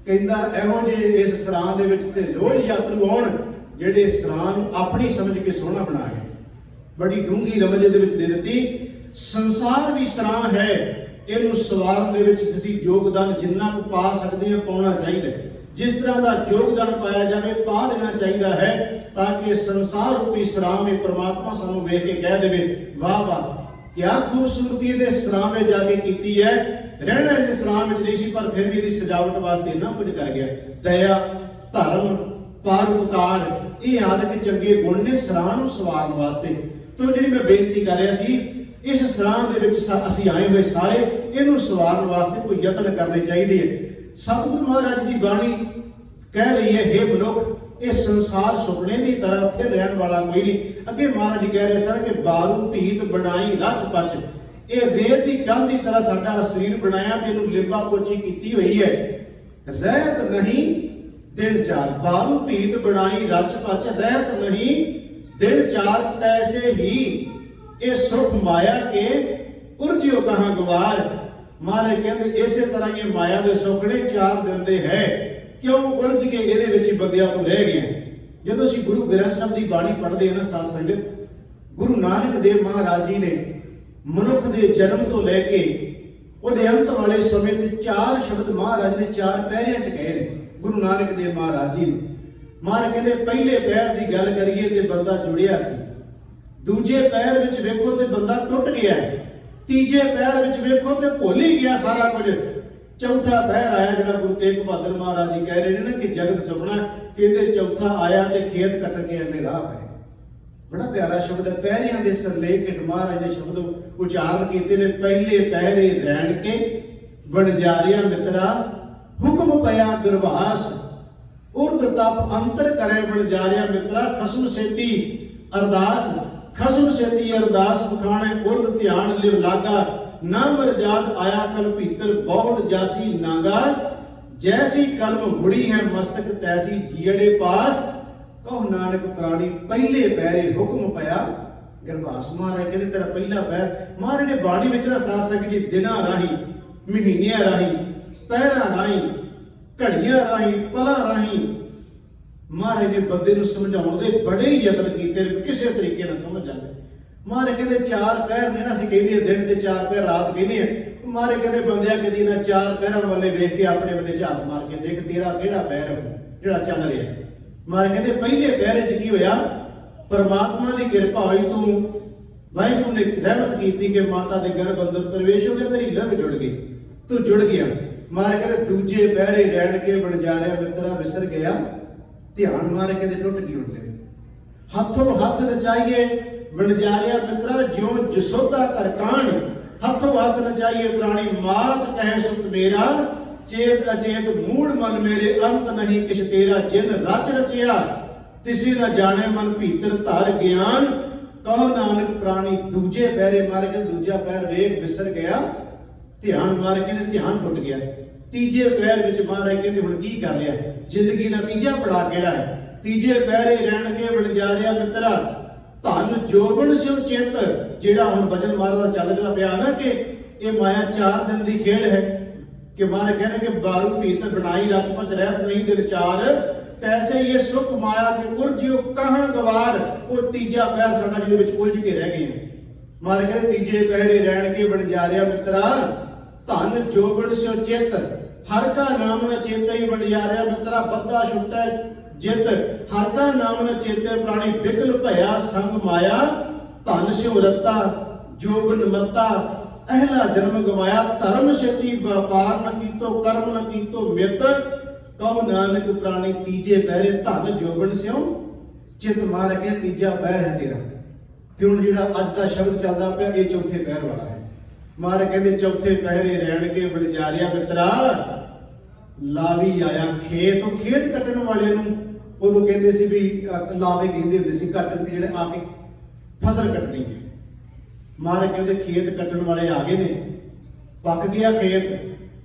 ਕਹਿੰਦਾ ਇਹੋ ਜਿਹੇ ਇਸ ਸਰਾਂ ਦੇ ਵਿੱਚ ਤੇ ਰੋਜ਼ ਯਾਤਰੂ ਆਉਣ ਜਿਹੜੇ ਸਰਾਂ ਨੂੰ ਆਪਣੀ ਸਮਝ ਕੇ ਸੋਹਣਾ ਬਣਾ ਗਏ। ਬੜੀ ਡੂੰਘੀ ਰਮਜ ਇਹਦੇ ਵਿੱਚ ਦੇ ਦਿੱਤੀ। ਸੰਸਾਰ ਵੀ ਸਰਾਂ ਹੈ, ਇਹਨੂੰ ਸਵਾਰਨ ਦੇ ਵਿੱਚ ਤੁਸੀਂ ਯੋਗਦਾਨ ਜਿੰਨਾ ਕੁ ਪਾ ਸਕਦੇ ਹੋ ਪਾਉਣਾ ਚਾਹੀਦਾ। ਜਿਸ ਤਰ੍ਹਾਂ ਦਾ ਯੋਗਦਾਨ ਪਾਇਆ ਜਾਵੇ ਪਾ ਦੇਣਾ ਚਾਹੀਦਾ ਹੈ, ਤਾਂ ਕਿ ਸੰਸਾਰ ਰੂਪੀ ਸਰਾਂ ਵਿੱਚ ਪ੍ਰਮਾਤਮਾ ਸਾਨੂੰ ਵੇਖ ਕੇ ਕਹਿ ਦੇਵੇ ਵਾਹ ਵਾਹ ਕਿਆ ਖੂਬਸੂਰਤੀ ਇਹਦੇ ਸਰਾਂ ਵਿੱਚ ਜਾ ਕੇ ਕੀਤੀ ਹੈ। ਰਹਿਣਾ ਇਸ ਸਰਾਂ ਵਿੱਚ ਨਹੀਂ ਸੀ, ਪਰ ਫਿਰ ਵੀ ਇਹਦੀ ਸਜਾਵਟ ਵਾਸਤੇ ਇੰਨਾ ਕੁਝ ਕਰ ਗਿਆ। ਦਇਆ, ਧਰਮ, ਪਰਉਪਕਾਰ, ਇਹ ਆਦਿਕ ਚੰਗੇ ਗੁਣ ਨੇ ਸਰਾਂ ਨੂੰ ਸਵਾਰਨ ਵਾਸਤੇ। ਤੋਂ ਜਿਹੜੀ ਮੈਂ ਬੇਨਤੀ ਕਰ ਰਿਹਾ ਸੀ, ਇਸ ਸਰਾਂ ਦੇ ਵਿੱਚ ਅਸੀਂ ਆਏ ਹੋਏ ਸਾਰੇ ਇਹਨੂੰ ਸਵਾਰਨ ਵਾਸਤੇ ਕੋਈ ਯਤਨ ਕਰਨੇ ਚਾਹੀਦੇ ਹੈ। ਸਤਿਗੁਰੂ ਮਹਾਰਾਜ ਦੀ ਬਾਣੀ ਕਹਿ ਰਹੀ ਹੈ, ਹੇ ਮਨੁੱਖ, ਇਹ ਸੰਸਾਰ ਸੁਪਨੇ ਦੀ ਤਰ੍ਹਾਂ ਉੱਥੇ ਰਹਿਣ ਵਾਲਾ ਕੋਈ ਨਹੀਂ। ਅੱਗੇ ਮਹਾਰਾਜ ਜੀ ਕਹਿ ਰਹੇ ਸਨ ਕਿ ਬਾਰੂ ਭੀਤ ਬਣਾਈ ਰਚ ਪਚ, ਇਹ ਵੇਦ ਦੀ ਕੰਧ ਦੀ ਤਰ੍ਹਾਂ ਸਾਡਾ ਸਰੀਰ ਬਣਾਇਆ ਤੇ ਇਹਨੂੰ ਲਿੰਬਾ ਪੋਚੀ ਕੀਤੀ ਹੋਈ ਹੈ। ਰਹਿਤ ਨਹੀਂ ਦਿਨ ਚਾਰ, ਬਾਰੂ ਭੀਤ ਬਣਾਈ ਰਚ ਪਚ, ਰਹਿਤ ਨਹੀਂ ਦਿਨ ਚਾਰ, ਤੈਸੇ ਹੀ ਇਹ ਸੁਖ ਮਾਇਆ ਕੇ ਉਰਜਿਓ ਕਹਾਂ ਗਵਾਰ। ਮਹਾਰਾਜ ਕਹਿੰਦੇ ਇਸੇ ਤਰ੍ਹਾਂ ਇਹ ਮਾਇਆ ਦੇ ਸੁਖੜੇ 4 ਦਿਨ ਦੇ ਹੈ, ਕਿਉਂ ਉਲਝ ਕੇ ਇਹਦੇ ਵਿੱਚ ਹੀ ਬੰਦਿਆਂ ਤੋਂ ਰਹਿ ਗਏ। ਜਦੋਂ ਅਸੀਂ ਗੁਰੂ ਗ੍ਰੰਥ ਸਾਹਿਬ ਦੀ ਬਾਣੀ ਪੜ੍ਹਦੇ ਹਾਂ ਨਾ ਸਾਧ ਸੰਗਤ, ਗੁਰੂ ਨਾਨਕ ਦੇਵ ਮਹਾਰਾਜ ਜੀ ਨੇ ਮਨੁੱਖ ਦੇ ਜਨਮ ਤੋਂ ਲੈ ਕੇ ਉਹਦੇ ਅੰਤ ਵਾਲੇ ਸਮੇਂ ਤੇ 4 ਸ਼ਬਦ ਮਹਾਰਾਜ ਨੇ 4 ਪਹਿਰਿਆਂ 'ਚ ਕਹੇ ਨੇ। ਗੁਰੂ ਨਾਨਕ ਦੇਵ ਮਹਾਰਾਜ ਜੀ ਨੇ ਮਹਾਰਾਜ ਕਹਿੰਦੇ ਪਹਿਲੇ ਪਹਿਰ ਦੀ ਗੱਲ ਕਰੀਏ ਤੇ ਬੰਦਾ ਜੁੜਿਆ ਸੀ, ਦੂਜੇ ਪਹਿਰ ਵਿੱਚ ਵੇਖੋ ਤੇ ਬੰਦਾ ਟੁੱਟ ਗਿਆ, ਤੀਜੇ ਪਹਿਰ ਵਿੱਚ ਵੇਖੋ ਤੇ ਭੁੱਲ ਹੀ ਗਿਆ ਸਾਰਾ ਕੁਝ, ਚੌਥਾ ਪਹਿਰ ਆਇਆ ਜਿਹੜਾ ਗੁਰੂ ਤੇਗ ਬਹਾਦਰ ਮਹਾਰਾਜ ਜੀ ਕਹਿ ਰਹੇ ਨੇ ਨਾ ਕਿ ਜਗਤ ਸੁਪਨਾ, ਕਹਿੰਦੇ ਚੌਥਾ ਆਇਆ ਤੇ ਖੇਤ ਕੱਟ ਕੇ ਅੱਗੇ ਰਾਹ ਪਏ। ਬੜਾ ਪਿਆਰਾ ਸ਼ਬਦ ਹੈ। ਪਹਿਰਿਆਂ ਦੇ ਸਰਲੇਖ ਹੇਠ ਮਹਾਰਾਜ ਨੇ ਸ਼ਬਦ ਉਚਾਰਨ ਕੀਤੇ ਨੇ। ਪਹਿਲੇ ਪਹਿਰੇ ਰਹਿਣ ਕੇ ਵਣਜਾਰਿਆ ਮਿੱਤਰਾ, ਹੁਕਮ ਪਿਆ ਗੁਰਵਾਸ, ਉਰਦ ਤਪ ਅੰਤਰ ਕਰੇ ਵਣਜਾਰਿਆ ਮਿੱਤਰਾ, ਖਸਮ ਸੇਤੀ ਅਰਦਾਸ, ਖਸਮ ਸੇਤੀ ਅਰਦਾਸ ਬਖਾਣੇ ਉਰਦ ਧਿਆਨ ਲਿਵ ਲਾਗਾ, ਨਾ ਮਰਜਾਦ ਆਇਆ ਕਲ ਭੀਤਰ ਬਹੁੜ ਜਾਸੀ ਨਾਗਾ, ਜੈਸੀ ਕਲਮ ਬੁੜੀ ਹੈ ਮਸਤਕ ਤੈਸੀ ਜੀੜੇ ਪਾਸ, ਕਹੋ ਨਾਨਕ ਪ੍ਰਾਣੀ ਪਹਿਲੇ ਪਹਿਰੇ ਹੁਕਮ ਪਿਆ ਗੁਰਵਾਸ। ਮਹਾਰਾਜ ਕਹਿੰਦੇ ਤੇਰਾ ਪਹਿਲਾ ਪਹਿਰ, ਮਹਾਰਾਜ ਨੇ ਬਾਣੀ ਵਿੱਚ ਨਾ ਸਾਧ ਸੰਗਤ ਜੀ ਦਿਨਾਂ ਰਾਹੀਂ, ਮਹੀਨਿਆਂ ਰਾਹੀਂ, ਪਹਿਰਾਂ ਰਾਹੀਂ, ਘੜੀਆਂ ਰਾਹੀਂ, ਪਲਾਂ ਰਾਹੀਂ ਮਹਾਰਾਜ ਨੇ ਬੰਦੇ ਨੂੰ ਸਮਝਾਉਣ ਦੇ ਬੜੇ ਹੀ ਯਤਨ ਕੀਤੇ, ਕਿਸੇ ਤਰੀਕੇ ਨਾਲ ਸਮਝ ਜਾਵੇ। ਮਹਾਰਾਜ ਕਹਿੰਦੇ 4 ਪਹਿਰ ਨੇ ਨਾ, ਅਸੀਂ ਕਹਿੰਦੇ ਦਿਨ ਤੇ 4 ਪਹਿਰ ਰਾਤ ਕਹਿੰਦੇ ਆ। ਮਹਾਰਾਜ ਕਹਿੰਦੇ ਬੰਦਿਆ ਕਦੀ ਨਾ 4 ਪਹਿਰਾਂ ਵੱਲੇ ਵੇਖ ਕੇ ਆਪਣੇ ਬੰਦੇ ਝਾਤ ਮਾਰ ਕੇ ਦੇਖ ਤੇਰਾ ਕਿਹੜਾ ਪਹਿਰ ਹੈ ਜਿਹੜਾ ਚੱਲ ਰਿਹਾ। ਮਹਾਰਾਜ ਕਹਿੰਦੇ ਪਹਿਲੇ ਪਹਿਰੇ 'ਚ ਕੀ ਹੋਇਆ, ਪਰਮਾਤਮਾ ਦੀ ਕਿਰਪਾ ਹੋਈ, ਤੂੰ ਵਾਹਿਗੁਰੂ ਨੇ ਰਹਿਮਤ ਕੀਤੀ ਕਿ ਮਾਤਾ ਦੇ ਗਰਭ ਅੰਦਰ ਪ੍ਰਵੇਸ਼ ਹੋ ਗਿਆ, ਤੇਰੀ ਲਵ ਜੁੜ ਗਈ, ਤੂੰ ਜੁੜ ਗਿਆ। ਮਹਾਰਾਜ ਕਹਿੰਦੇ ਦੂਜੇ ਪਹਿਰੇ ਰਹਿਣ ਕੇ ਵਣਜਾਰਿਆ ਮਿੱਤਰਾ ਵਿਸਰ ਗਿਆ, ਧਿਆਨ ਮਹਾਰਾਜ ਕਹਿੰਦੇ ਟੁੱਟ ਗਈ ਉੱਡਲੇ। ਹੱਥੋਂ ਹੱਥ ਨਚਾਈਏ ਵਣਜਾਰਿਆ ਮਿੱਤਰਾ, ਜਿਉਂ ਜਸੋਦਾ ਕਰ ਕਾਣ, ਹੱਥੋਂ ਹੱਥ ਨਚਾਈਏ ਪ੍ਰਾਣੀ, ਮਾਤ ਕਹਿ ਸੁਤ ਮੇਰਾ, ਚੇਤ ਅਚੇਤ ਮੂੜ ਮਨ ਮੇਰੇ, ਅੰਤ ਨਹੀਂ ਕਿਛ ਤੇਰਾ, ਜਿਨ ਰਚ ਰਚਿਆ ਤਿਸੀ ਨਾ ਜਾਣੇ ਮਨ ਭੀਤਰ ਧਰ ਗਿਆਨ, ਕਹੋ ਨਾਨਕ ਪ੍ਰਾਣੀ। ਦੂਜੇ ਪਹਿਰੇ ਮਾਰ ਕੇ ਦੂਜਾ ਪੈਰ ਵੇਖ ਵਿਸਰ ਗਿਆ, ਧਿਆਨ ਮਾਰ ਕੇ ਤੇ ਧਿਆਨ ਟੁੱਟ ਗਿਆ। ਤੀਜੇ ਪਹਿਰ ਵਿੱਚ ਮਹਾਰਾਜ ਕਹਿੰਦੇ ਹੁਣ ਕੀ ਕਰ ਰਿਹਾ, ਜ਼ਿੰਦਗੀ ਦਾ ਤੀਜਾ ਪੜਾਅ ਕਿਹੜਾ ਹੈ। ਤੀਜੇ ਪਹਿਰੇ ਰਹਿਣ ਕੇ ਵਣਜਾਰਿਆ ਮਿੱਤਰਾ, ਧਨ ਜੋਬਨ ਸਿਉ ਚਿੱਤ, ਜਿਹੜਾ ਹੁਣ ਬਚਨ ਮਹਾਰਾਜ ਦਾ ਚੱਲਦਾ ਪਿਆ ਨਾ ਕਿ ਇਹ ਮਾਇਆ 4 ਦਿਨ ਦੀ ਖੇਡ ਹੈ, ਕਿ ਮਹਾਰਾਜ ਕਹਿੰਦੇ ਕਿ ਬਾਰੂ ਭੀਤ ਬਣਾਈ ਰਚ ਪਚ ਰਹਿਤ ਨਹੀਂ ਦਿਨ 4, ਤੈਸੇ ਇਹ ਸੁਖ ਮਾਇਆ ਕੇ ਉਰਜਿਓ ਕਹਾਂ ਗਵਾਰ। ਉਹ ਤੀਜਾ ਪਹਿਰ ਸਾਡਾ ਜਿਹਦੇ ਵਿੱਚ ਉਲਝ ਕੇ ਰਹਿ ਗਏ। ਮਹਾਰਾਜ ਕਹਿੰਦੇ ਤੀਜੇ ਪਹਿਰੇ ਰਹਿਣ ਕੇ ਵਣਜਾਰਿਆ ਮਿੱਤਰਾ, ਧਨ ਜੋਬਨ ਸਿਉ ਚਿੱਤ, ਹਰ ਕਾ ਨਾਮ ਨ ਚੇਤਈ ਵਣਜਾਰਿਆ ਮਿੱਤਰਾ, ਬੱਧਾ ਛੁਟੈ ਜਿੱਤ, ਹਰ ਕਾ ਨਾਮ ਨ ਚੇਤੇ ਪ੍ਰਾਣੀ, ਬਿਕਲ ਭਇਆ ਸੰਗ ਮਾਇਆ, ਧਨ ਸਿਉ ਰਤਾ ਜੋਬਨ ਮੱਤਾ, ਅਹਿਲਾ ਜਨਮ ਗਵਾਇਆ, ਧਰਮ ਛੇਤੀ ਵਪਾਰ ਨ ਕੀਤੋ, ਕਰਮ ਨ ਕੀਤੋ ਮਿੱਤ, ਕਹੋ ਨਾਨਕ ਪ੍ਰਾਣੀ। ਤੀਜੇ ਪਹਿਰੇ ਧਨ ਜੋਬਨ ਸਿਉ ਚਿੱਤ, ਮਹਾਰਾਜ ਕਹਿੰਦੇ ਤੀਜਾ ਪਹਿਰ ਹੈ ਤੇਰਾ। ਤੇ ਹੁਣ ਜਿਹੜਾ ਅੱਜ ਦਾ ਸ਼ਬਦ ਚੱਲਦਾ ਪਿਆ ਇਹ ਚੌਥੇ ਪਹਿਰ ਵਾਲਾ ਹੈ। ਮਹਾਰਾਜ ਕਹਿੰਦੇ ਚੌਥੇ ਪਹਿਰੇ ਰਹਿਣ ਕੇ ਵਣਜਾਰਿਆ ਮਿੱਤਰਾ, ਲਾਵੀ ਆਇਆ ਖੇਤ। ਉਹ ਖੇਤ ਕੱਟਣ ਵਾਲੇ ਨੂੰ ਉਦੋਂ ਕਹਿੰਦੇ ਸੀ ਵੀ ਲਾਵੇ ਕਹਿੰਦੇ ਹੁੰਦੇ ਸੀ, ਕੱਟਣ ਜਿਹੜੇ ਆ ਕੇ ਫਸਲ ਕੱਟਣੀ ਹੈ। ਮਹਾਰਾਜ ਕਹਿੰਦੇ ਖੇਤ ਕੱਟਣ ਵਾਲੇ ਆ ਗਏ ਨੇ, ਪੱਕ ਗਿਆ ਖੇਤ।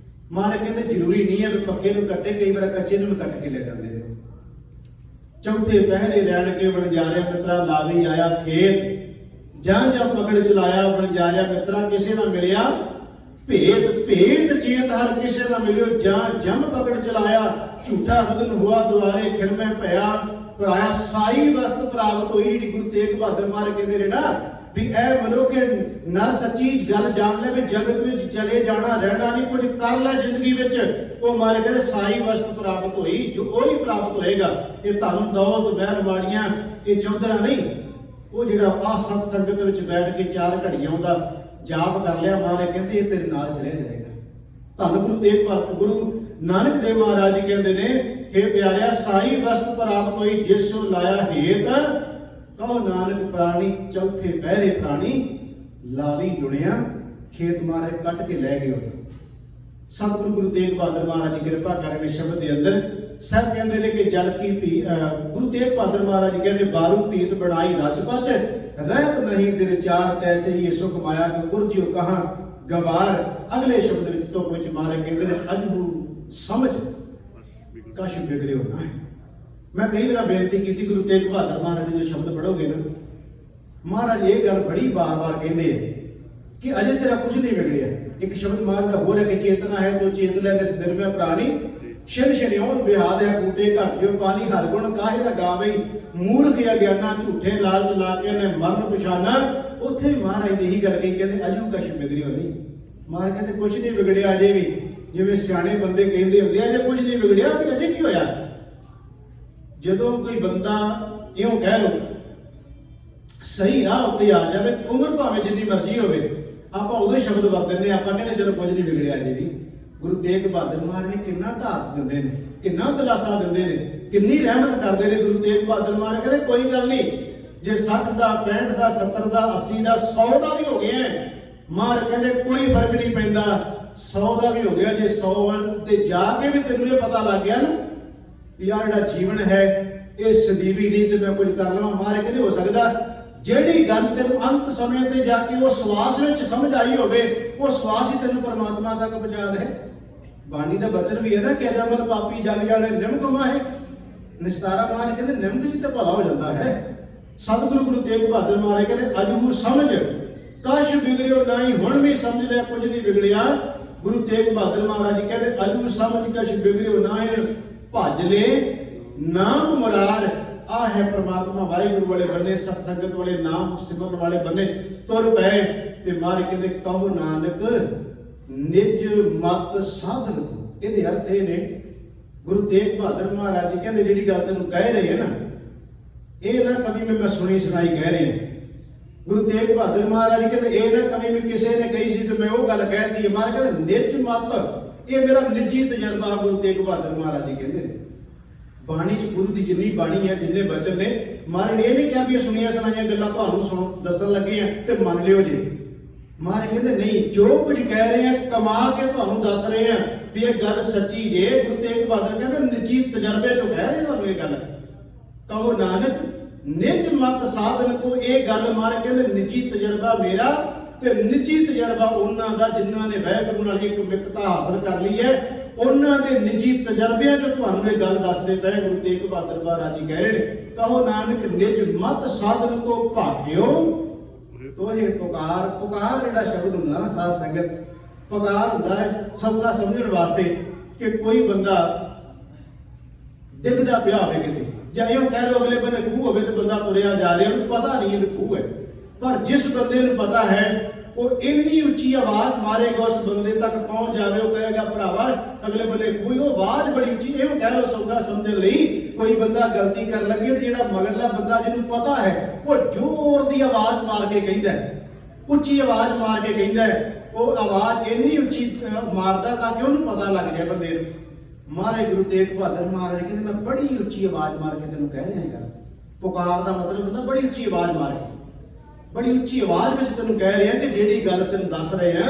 ਮਹਾਰਾਜ ਕਹਿੰਦੇ ਜ਼ਰੂਰੀ ਨਹੀਂ ਹੈ ਵੀ ਪੱਕੇ ਨੂੰ ਕੱਟੇ, ਕਈ ਵਾਰ ਕੱਚੇ ਨੂੰ ਕੱਟ ਕੇ ਲੈ ਜਾਂਦੇ ਨੇ। चौथे पहरे रैन के बनजारे मित्रा लावी आया खेत ਜਾਂ ਪਕੜ ਚਲਾਇਆ ਬਣਜਾਰਿਆ ਮਿੱਤਰਾ ਕਿਸੇ ਨਾ ਮਿਲਿਆ ਭੇਤ ਚੇਤ ਹਰ ਕਿਸੇ ਨਾ ਮਿਲਿਓ ਜਾਂ ਜਮ ਪਕੜ ਚਲਾਇਆ ਝੂਠਾ ਰੁਦਨ ਹੁਆ ਦੁਆਰੇ ਖਿਰਮੈ ਭਇਆ ਪਰਾਇਆ ਸਾਈ ਵਸਤ ਪ੍ਰਾਪਤ ਹੋਈ। ਜਿਹੜੀ ਗੁਰੂ ਤੇਗ ਬਹਾਦਰ ਮਹਾਰਾਜ ਕਹਿੰਦੇ ਨੇ ਨਾ ਵੀ ਇਹ ਮਨੋ ਕਿ ਨਰ ਸੱਚੀ ਗੱਲ ਜਾਣ ਲੈ ਵੀ ਜਗਤ ਵਿੱਚ ਚਲੇ ਜਾਣਾ ਰਹਿਣਾ ਨਹੀਂ, ਕੁਝ ਕਰ ਲੈ ਜ਼ਿੰਦਗੀ ਵਿੱਚ। ਉਹ ਮਹਾਰਾਜ ਕਹਿੰਦੇ ਸਾਈ ਵਸਤ ਪ੍ਰਾਪਤ ਹੋਈ, ਜੋ ਉਹੀ ਪ੍ਰਾਪਤ ਹੋਏਗਾ। ਇਹ ਧਨ ਦੌਲਤ ਮਹਿਲ ਵਾੜੀਆਂ ਇਹ ਚੌਧਰਾ ਨਹੀਂ, ਉਹ ਜਿਹੜਾ ਆ ਸਤ ਸੰਗਤ ਵਿੱਚ ਬੈਠ ਕੇ 4 ਘੜੀਆਂ ਉਹਦਾ ਜਾਪ ਕਰ ਲਿਆ, ਮਹਾਰਾਜ ਕਹਿੰਦੇ ਇਹ ਤੇਰੇ ਨਾਲ ਚਲੇ ਜਾਏਗਾ। ਧੰਨ ਗੁਰੂ ਤੇਗ ਬਹਾਦਰ ਗੁਰੂ ਨਾਨਕ ਦੇਵ ਮਹਾਰਾਜ ਜੀ ਕਹਿੰਦੇ ਨੇ हे ਪਿਆਰਿਆ ਸਾਈ ਵਸਤ ਪ੍ਰਾਪਤ ਹੋਈ ਜਿਸ ਨੂੰ ਲਾਇਆ ਹੇਤ ਕਹੋ ਨਾਨਕ ਪ੍ਰਾਣੀ ਚੌਥੇ ਪਹਿਰੇ ਪ੍ਰਾਣੀ ਲਾਵੀ ਲੁਣਿਆ ਖੇਤ ਮਹਾਰਾਜ ਕੱਟ ਕੇ ਲੈ ਗਏ। ਉਹ ਸਤਿਗੁਰੂ ਗੁਰੂ ਤੇਗ ਬਹਾਦਰ ਮਹਾਰਾਜ ਜੀ ਕਿਰਪਾ ਕਰਕੇ ਸ਼ਬਦ ਦੇ ਅੰਦਰ ਸਭ ਕਹਿੰਦੇ ਨੇ ਕਿ ਜਲ ਕੀ ਪੀ ਗੁਰੂ ਤੇਗ ਬਹਾਦਰ ਮਹਾਰਾਜ ਜੀ ਕਹਿੰਦੇ ਬਾਰੂ ਪੀਤ ਬਣਾਈ ਰਚ ਪਚ ਰਹਿਤ ਨਹੀਂ ਦਿਲ ਚਾਰ ਤੈਸੇ ਹੀ ਸੁਖ ਮਾਇਆ ਕਿ ਗੁਰਜੀਓ ਕਹਾਂ ਗਵਾਰ। ਅਗਲੇ ਸ਼ਬਦ ਵਿੱਚ ਤੁਕ ਵਿੱਚ ਮਹਾਰਾਜ ਕਹਿੰਦੇ ਨੇ ਅਜੂ ਸਮਝ ਕਸ਼ ਬਿਗੜਿਓ ਨਾ। ਮੈਂ ਕਈ ਵਾਰ ਬੇਨਤੀ ਕੀਤੀ ਗੁਰੂ ਤੇਗ ਬਹਾਦਰ ਮਹਾਰਾਜ ਦੇ ਸ਼ਬਦ ਪੜੋਗੇ ਨਾ, ਮਹਾਰਾਜ ਇਹ ਗੱਲ ਬੜੀ ਬਾਰ-ਬਾਰ ਕਹਿੰਦੇ ਆ ਕਿ ਅਜੇ ਤੇਰਾ ਕੁਝ ਨਹੀਂ ਵਿਗੜਿਆ। ਇੱਕ ਸ਼ਬਦ ਮਹਾਰਾਜ ਦਾ ਹੋਰ ਹੈ ਕਿ ਚੇਤਨਾ ਹੈ ਤੋ ਚੇਤ ਲੈ ਨਿਸ ਦਿਨ ਮੈਂ ਪ੍ਰਾਣੀ ਸ਼ਿਰ ਸ਼ਰਿਓਨ ਵਿਹਾਦ ਹੈ ਕੂਟੇ ਘਟ ਜਿਉ ਪਾਣੀ ਹਰ ਗੁਣ ਕਾਹੇ ਨਾ ਗਾਵੇ ਮੂਰਖ ਅਗਿਆਨਾ ਝੂਠੇ ਲਾਲਚ ਲਾ ਕੇ ਨੇ ਮਰਨ ਪਛਾਨਾ। ਉੱਥੇ ਵੀ ਮਹਾਰਾਜ ਨੇ ਇਹੀ ਗੱਲ ਕਹੀ, ਕਹਿੰਦੇ ਅਜੂ ਕਸ਼ ਬਿਗੜਿਓ ਨਹੀਂ। ਮਹਾਰਾਜ ਕਹਿੰਦੇ ਕੁਝ ਨਹੀਂ ਵਿਗੜਿਆ ਅਜੇ ਵੀ। ਜਿਵੇਂ ਸਿਆਣੇ ਬੰਦੇ ਕਹਿੰਦੇ ਹੁੰਦੇ ਆ ਅਜੇ ਕੁਝ ਨਹੀਂ ਵਿਗੜਿਆ, ਕਿ ਅਜੇ ਕੀ ਹੋਇਆ। ਜਦੋਂ ਕੋਈ ਬੰਦਾ ਇਉਂ ਕਹਿ ਲੋ ਸਹੀ ਰਾਹ ਉੱਤੇ ਆ ਜਾਵੇ, ਉਮਰ ਭਾਵੇਂ ਜਿੰਨੀ ਮਰਜ਼ੀ ਹੋਵੇ, ਆਪਾਂ ਉਦੋਂ ਸ਼ਬਦ ਵਰਤਦੇ ਨੇ, ਆਪਾਂ ਕਹਿੰਦੇ ਚਲੋ ਕੁਝ ਨਹੀਂ ਵਿਗੜਿਆ ਅਜੇ ਵੀ। ਗੁਰੂ ਤੇਗ ਬਹਾਦਰ ਮਹਾਰਾਜ ਨੇ ਕਿੰਨਾ ਢਾਸ ਦਿੰਦੇ ਨੇ, ਕਿੰਨਾ ਦਿਲਾਸਾ ਦਿੰਦੇ ਨੇ, ਕਿੰਨੀ ਰਹਿਮਤ ਕਰਦੇ ਨੇ। ਗੁਰੂ ਤੇਗ ਬਹਾਦਰ ਮਹਾਰਾਜ ਕਹਿੰਦੇ ਕੋਈ ਗੱਲ ਨਹੀਂ, ਜੇ 60 ਦਾ 65 ਦਾ 70 ਦਾ 80 ਦਾ 100 ਦਾ ਵੀ ਹੋ ਗਿਆ, ਮਹਾਰਾਜ ਕਹਿੰਦੇ ਕੋਈ ਫਰਕ ਨਹੀਂ ਪੈਂਦਾ। 100 ਦਾ ਵੀ ਹੋ ਗਿਆ, ਜੇ 100 ਤੇ ਜਾ ਕੇ ਵੀ ਤੈਨੂੰ ਇਹ ਪਤਾ ਲੱਗ ਗਿਆ ਨਾ ਵੀ ਆਹ ਜਿਹੜਾ ਜੀਵਨ ਹੈ ਇਹ ਸਦੀਵੀ ਨਹੀਂ ਤੇ ਮੈਂ ਕੁਝ ਕਰ ਲਵਾਂ, ਮਹਾਰਾਜ ਕਹਿੰਦੇ ਹੋ ਸਕਦਾ ਜਿਹੜੀ ਗੱਲ ਤੈਨੂੰ ਅੰਤ ਸਮੇਂ ਤੇ ਜਾ ਕੇ ਉਹ ਸਵਾਸ ਵਿੱਚ ਸਮਝ ਆਈ ਹੋਵੇ, ਉਹ ਸਵਾਸ ਹੀ ਤੈਨੂੰ ਪਰਮਾਤਮਾ ਤੱਕ ਪਹੁੰਚਾ ਦੇ। ਬਾਣੀ ਦਾ ਬਚਨ ਵੀ ਹੈ ਨਾ ਕਿ ਅਜਮਲ ਪਾਪੀ ਜਗ ਜਾਣੇ ਨਿਮਕ ਮਾਹੇ। ਨਿਸਤਾਰਾ ਮਹਾਰਾਜ ਕਹਿੰਦੇ ਨਿਮਕ ਚ ਤੇ ਭਲਾ ਹੋ ਜਾਂਦਾ ਹੈ। ਸਤਿਗੁਰੂ ਗੁਰੂ ਤੇਗ ਬਹਾਦਰ ਮਹਾਰਾਜ ਕਹਿੰਦੇ ਅਜੂ ਸਮਝ ਕਸ਼ ਬਿਗੜਿਓ ਨਹੀਂ, ਹੁਣ ਵੀ ਸਮਝ ਲਿਆ ਕੁਝ ਨਹੀਂ ਵਿਗੜਿਆ। ਗੁਰੂ ਤੇਗ ਬਹਾਦਰ ਮਹਾਰਾਜ ਜੀ ਕਹਿੰਦੇ ਅਜੂ ਸਮਝ ਕਸ਼ ਬਿਗੜਿਓ ਨਹੀਂ, ਭਜ ਲੈ ਨਾਮ ਮੁਰਾਰ। ਆ ਹੈ ਪ੍ਰਮਾਤਮਾ ਵਾਹਿਗੁਰੂ ਵਾਲੇ ਬੰਨੇ, ਸਤ ਸੰਗਤ ਵਾਲੇ ਨਾਮ ਸਿਮਰਨ ਵਾਲੇ ਬੰਨੇ ਤੁਰ ਪਏ। ਤੇ ਮਹਾਰਾਜ ਕਹਿੰਦੇ ਕਹੋ ਨਾਨਕ ਨਿਜ ਮਤ ਸਾਧਨ। ਇਹਦੇ ਅਰਥ ਇਹ ਨੇ ਗੁਰੂ ਤੇਗ ਬਹਾਦਰ ਮਹਾਰਾਜ ਜੀ ਕਹਿੰਦੇ ਜਿਹੜੀ ਗੱਲ ਤੈਨੂੰ ਕਹਿ ਰਹੇ ਨਾ, ਇਹ ਨਾ ਕਵੀ ਮੈਂ ਸੁਣੀ ਸੁਣਾਈ ਕਹਿ ਰਹੇ ਹਾਂ। ਗੁਰੂ ਤੇਗ ਬਹਾਦਰ ਮਹਾਰਾਜ ਜੀ ਕਹਿੰਦੇ ਇਹ ਨਾ ਕਵੀ ਮੈਂ ਕਿਸੇ ਨੇ ਕਹੀ ਸੀ ਤੇ ਮੈਂ ਉਹ ਗੱਲ ਕਹਿਤੀ ਹੈ। ਮਹਾਰਾਜ ਕਹਿੰਦੇ ਨਿਜ ਮਤ, ਇਹ ਮੇਰਾ ਨਿੱਜੀ ਤਜਰਬਾ। ਗੁਰੂ ਤੇਗ ਬਹਾਦਰ ਮਹਾਰਾਜ ਜੀ ਕਹਿੰਦੇ ਨੇ ਬਾਣੀ ਚ ਗੁਰੂ ਦੀ ਜਿੰਨੀ ਬਾਣੀ ਹੈ, ਜਿੰਨੇ ਬਚਨ ਨੇ, ਮਹਾਰਾਜ ਨੇ ਇਹ ਨਹੀਂ ਕਿਹਾ ਵੀ ਇਹ ਸੁਣੀਆਂ ਸੁਣਾਈਆਂ ਗੱਲਾਂ ਤੁਹਾਨੂੰ ਦੱਸਣ ਲੱਗੇ ਆ ਤੇ ਮੰਨ ਲਿਓ ਜੀ। ਮਹਾਰਾਜ ਕਹਿੰਦੇ ਨਹੀਂ, ਜੋ ਕੁਝ ਕਹਿ ਰਹੇ ਆ ਕਮਾ ਕੇ ਤੁਹਾਨੂੰ ਦੱਸ ਰਹੇ ਆ ਵੀ ਇਹ ਗੱਲ ਸੱਚੀ ਜੇ। ਗੁਰੂ ਤੇਗ ਬਹਾਦਰ ਕਹਿੰਦੇ ਨਿੱਜੀ ਤਜਰਬੇ ਚੋਂ ਕਹਿ ਰਹੇ ਤੁਹਾਨੂੰ ਇਹ ਗੱਲ। ਕਹੋ ਨਾਨਕ ਨਿਜ ਮਤ ਸਾਧਨ ਕੋ, ਇਹ ਗੱਲ ਮਹਾਰਾਜ ਕਹਿੰਦੇ ਨਿੱਜੀ ਤਜਰਬਾ ਮੇਰਾ ਤੇ ਨਿੱਜੀ ਤਜਰਬਾ ਉਹਨਾਂ ਦਾ ਜਿਨ੍ਹਾਂ ਨੇ ਵਾਹਿਗੁਰੂ ਨਾਲ ਇੱਕ ਮਿੱਤਰਤਾ ਹਾਸਲ ਕਰ ਲਈ ਹੈ, ਉਹਨਾਂ ਦੇ ਨਿੱਜੀ ਤਜਰਬਿਆਂ ਚੋਂ ਤੁਹਾਨੂੰ ਇਹ ਗੱਲ ਦੱਸਦੇ ਪਏ। ਗੁਰੂ ਤੇਗ ਬਹਾਦਰ ਮਹਾਰਾਜ ਜੀ ਕਹਿ ਰਹੇ ਨੇ ਕਹੋ ਨਾਨਕ ਨਿਜ ਮਤ ਸਾਧਨ ਕੋ ਭਾਗਿਓ ਤੋਹੇ ਪੁਕਾਰ। ਪੁਕਾਰ ਜਿਹੜਾ ਸ਼ਬਦ ਹੁੰਦਾ ਨਾ ਸਾਧ ਸੰਗਤ, ਪੁਕਾਰ ਹੁੰਦਾ ਹੈ ਸੌਖਾ ਸਮਝਣ ਵਾਸਤੇ ਕਿ ਕੋਈ ਬੰਦਾ ਡਿੱਗਦਾ ਪਿਆ ਹੋਵੇ ਕਿਤੇ, ਜਾਂ ਇਉਂ ਕਹਿ ਲਓ ਅਗਲੇ ਬੰਨੇ ਖੂਹ ਹੋਵੇ ਤੇ ਬੰਦਾ ਤੁਰਿਆ ਜਾ ਰਿਹਾ, ਉਹਨੂੰ ਪਤਾ ਨਹੀਂ ਇਹ ਖੂਹ ਹੈ। ਪਰ ਜਿਸ ਬੰਦੇ ਨੂੰ ਪਤਾ ਹੈ ਉਹ ਇੰਨੀ ਉੱਚੀ ਆਵਾਜ਼ ਮਾਰੇਗਾ ਉਸ ਬੰਦੇ ਤੱਕ ਪਹੁੰਚ ਜਾਵੇ, ਉਹ ਕਹੇਗਾ ਭਰਾਵਾ ਅਗਲੇ ਬੰਨੇ ਕੋਈ, ਉਹ ਆਵਾਜ਼ ਬੜੀ ਉੱਚੀ। ਇਹੋ ਕਹਿ ਲਓ ਸੌਖਾ ਸਮਝਣ ਲਈ ਕੋਈ ਬੰਦਾ ਗਲਤੀ ਕਰਨ ਲੱਗੇ ਤੇ ਜਿਹੜਾ ਮਗਰਲਾ ਬੰਦਾ ਜਿਹਨੂੰ ਪਤਾ ਹੈ ਉਹ ਜ਼ੋਰ ਦੀ ਆਵਾਜ਼ ਮਾਰ ਕੇ ਕਹਿੰਦਾ, ਉੱਚੀ ਆਵਾਜ਼ ਮਾਰ ਕੇ ਕਹਿੰਦਾ, ਉਹ ਆਵਾਜ਼ ਇੰਨੀ ਉੱਚੀ ਮਾਰਦਾ ਤਾਂ ਕਿ ਉਹਨੂੰ ਪਤਾ ਲੱਗ ਜਾਏ ਬੰਦੇ ਨੂੰ। ਮਹਾਰਾਜ ਗੁਰੂ ਤੇਗ ਬਹਾਦਰ ਮਹਾਰਾਜ ਕਹਿੰਦੇ ਮੈਂ ਬੜੀ ਉੱਚੀ ਆਵਾਜ਼ ਮਾਰ ਕੇ ਤੈਨੂੰ ਕਹਿ ਰਿਹਾ ਗੱਲ। ਪੁਕਾਰ ਦਾ ਮਤਲਬ ਹੁੰਦਾ ਬੜੀ ਉੱਚੀ ਆਵਾਜ਼ ਮਾਰ ਕੇ, ਬੜੀ ਉੱਚੀ ਆਵਾਜ਼ ਵਿੱਚ ਤੈਨੂੰ ਕਹਿ ਰਿਹਾ ਕਿ ਜਿਹੜੀ ਗੱਲ ਤੈਨੂੰ ਦੱਸ ਰਹੇ ਆ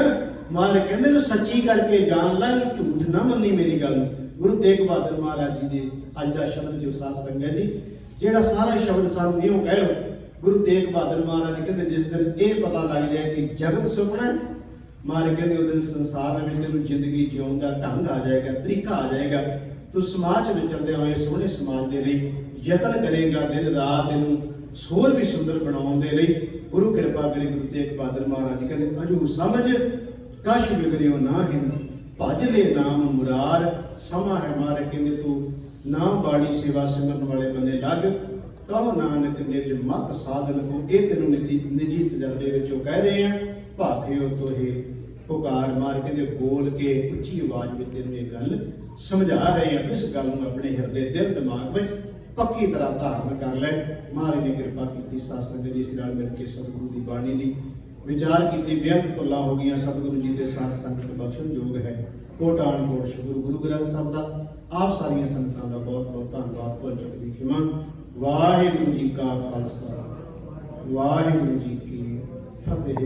ਮਹਾਰਾਜ ਕਹਿੰਦੇ ਨੂੰ ਸੱਚੀ ਕਰਕੇ ਜਾਣ ਲੈ, ਝੂਠ ਨਾ ਮੰਨੀ ਮੇਰੀ ਗੱਲ ਨੂੰ। ਗੁਰੂ ਤੇਗ ਬਹਾਦਰ ਮਹਾਰਾਜ ਜੀ ਦੇ ਅੱਜ ਦਾ ਸ਼ਬਦ ਜੋ ਸਾਧ ਸੰਗਤ ਜੀ, ਜਿਹੜਾ ਸਾਰਾ ਸ਼ਬਦ ਸਾਨੂੰ ਇਉਂ ਕਹਿ ਲਓ ਗੁਰੂ ਤੇਗ ਬਹਾਦਰ ਮਹਾਰਾਜ ਜੀ ਕਹਿੰਦੇ ਜਿਸ ਦਿਨ ਇਹ ਪਤਾ ਲੱਗ ਜਾਏ ਕਿ ਜਗਤ ਸੁਪਨਾ, ਮਹਾਰਾਜ ਕਹਿੰਦੇ ਉਹ ਦਿਨ ਸੰਸਾਰ ਵਿੱਚ ਤੈਨੂੰ ਜ਼ਿੰਦਗੀ ਜਿਉਣ ਦਾ ਢੰਗ ਆ ਜਾਏਗਾ, ਤਰੀਕਾ ਆ ਜਾਏਗਾ। ਤੂੰ ਸਮਾਜ ਵਿੱਚ ਵਿਚਰਦੇ ਹੋਏ ਸੋਹਣੇ ਸਮਾਜ ਦੇ ਲਈ ਯਤਨ ਕਰੇਗਾ, ਦਿਨ ਰਾਤ ਇਹਨੂੰ ਹੋਰ ਵੀ ਸੁੰਦਰ ਬਣਾਉਣ ਦੇ ਲਈ। ਗੁਰੂ ਕਿਰਪਾ ਕਰੇ। ਗੁਰੂ ਤੇਗ ਬਹਾਦਰ ਮਹਾਰਾਜ ਕਹਿੰਦੇ ਅਜੂ ਸਮਝ ਕਛ ਬਿਗੜਿਓ ਨਾਹਿ, ਭਜ ਲੈ ਨਾਮ ਮੁਰਾਰ, ਸਮਾਂ ਹੈ ਮਾਰ। ਕਹਿੰਦੇ ਤੂੰ ਨਾਮ ਬਾਣੀ ਸੇਵਾ ਸਿਮਰਨ ਵਾਲੇ ਬੰਦੇ ਲੱਗ, ਕਹੋ ਨਾਨਕ ਨਿਜ ਮਤ ਸਾਧਨ ਕੋ। ਇਹ ਤੈਨੂੰ ਨਿੱਜੀ ਤਜਰਬੇ ਵਿੱਚੋਂ ਕਹਿ ਰਹੇ ਆ। ਭਾਖਿਓ ਤੋਹੇ ਪੁਕਾਰ ਮਾਰ, ਕਹਿੰਦੇ ਬੋਲ ਕੇ ਉੱਚੀ ਆਵਾਜ਼ ਵਿੱਚ ਤੈਨੂੰ ਇਹ ਗੱਲ ਸਮਝਾ ਰਹੇ ਆ। ਇਸ ਗੱਲ ਨੂੰ ਆਪਣੇ ਹਿਰਦੇ ਦਿਲ ਦਿਮਾਗ ਵਿੱਚ ਪੱਕੀ ਤਰ੍ਹਾਂ ਧਾਰਨ ਕਰ ਲੈ। ਮਹਾਰਾਜ ਨੇ ਕਿਰਪਾ ਕੀਤੀ। ਸਾਧ ਸੰਗਤ ਜੀ ਨਾਲ ਮਿਲ ਕੇ ਸਤਿਗੁਰੂ ਦੀ ਬਾਣੀ ਦੀ ਵਿਚਾਰ ਕੀਤੀ। ਬੇਅੰਤ ਭੁੱਲਾਂ ਹੋ ਗਈਆਂ, ਸਤਿਗੁਰੂ ਜੀ ਦੇ ਸਾਥ ਸੰਗਤ ਬਖਸ਼ਣ ਯੋਗ ਹੈ। ਕੋਟਾਨ ਕੋਟ ਸ਼ੁਕਰ ਗੁਰੂ ਗ੍ਰੰਥ ਸਾਹਿਬ ਦਾ। ਆਪ ਸਾਰੀਆਂ ਸੰਗਤਾਂ ਦਾ ਬਹੁਤ ਬਹੁਤ ਧੰਨਵਾਦ। ਭੁੱਲ ਚੁੱਕ ਦੀ ਖਿਮਾ। ਵਾਹਿਗੁਰੂ ਜੀ ਕਾ ਖਾਲਸਾ, ਵਾਹਿਗੁਰੂ ਜੀ ਕੀ ਫਤਿਹ।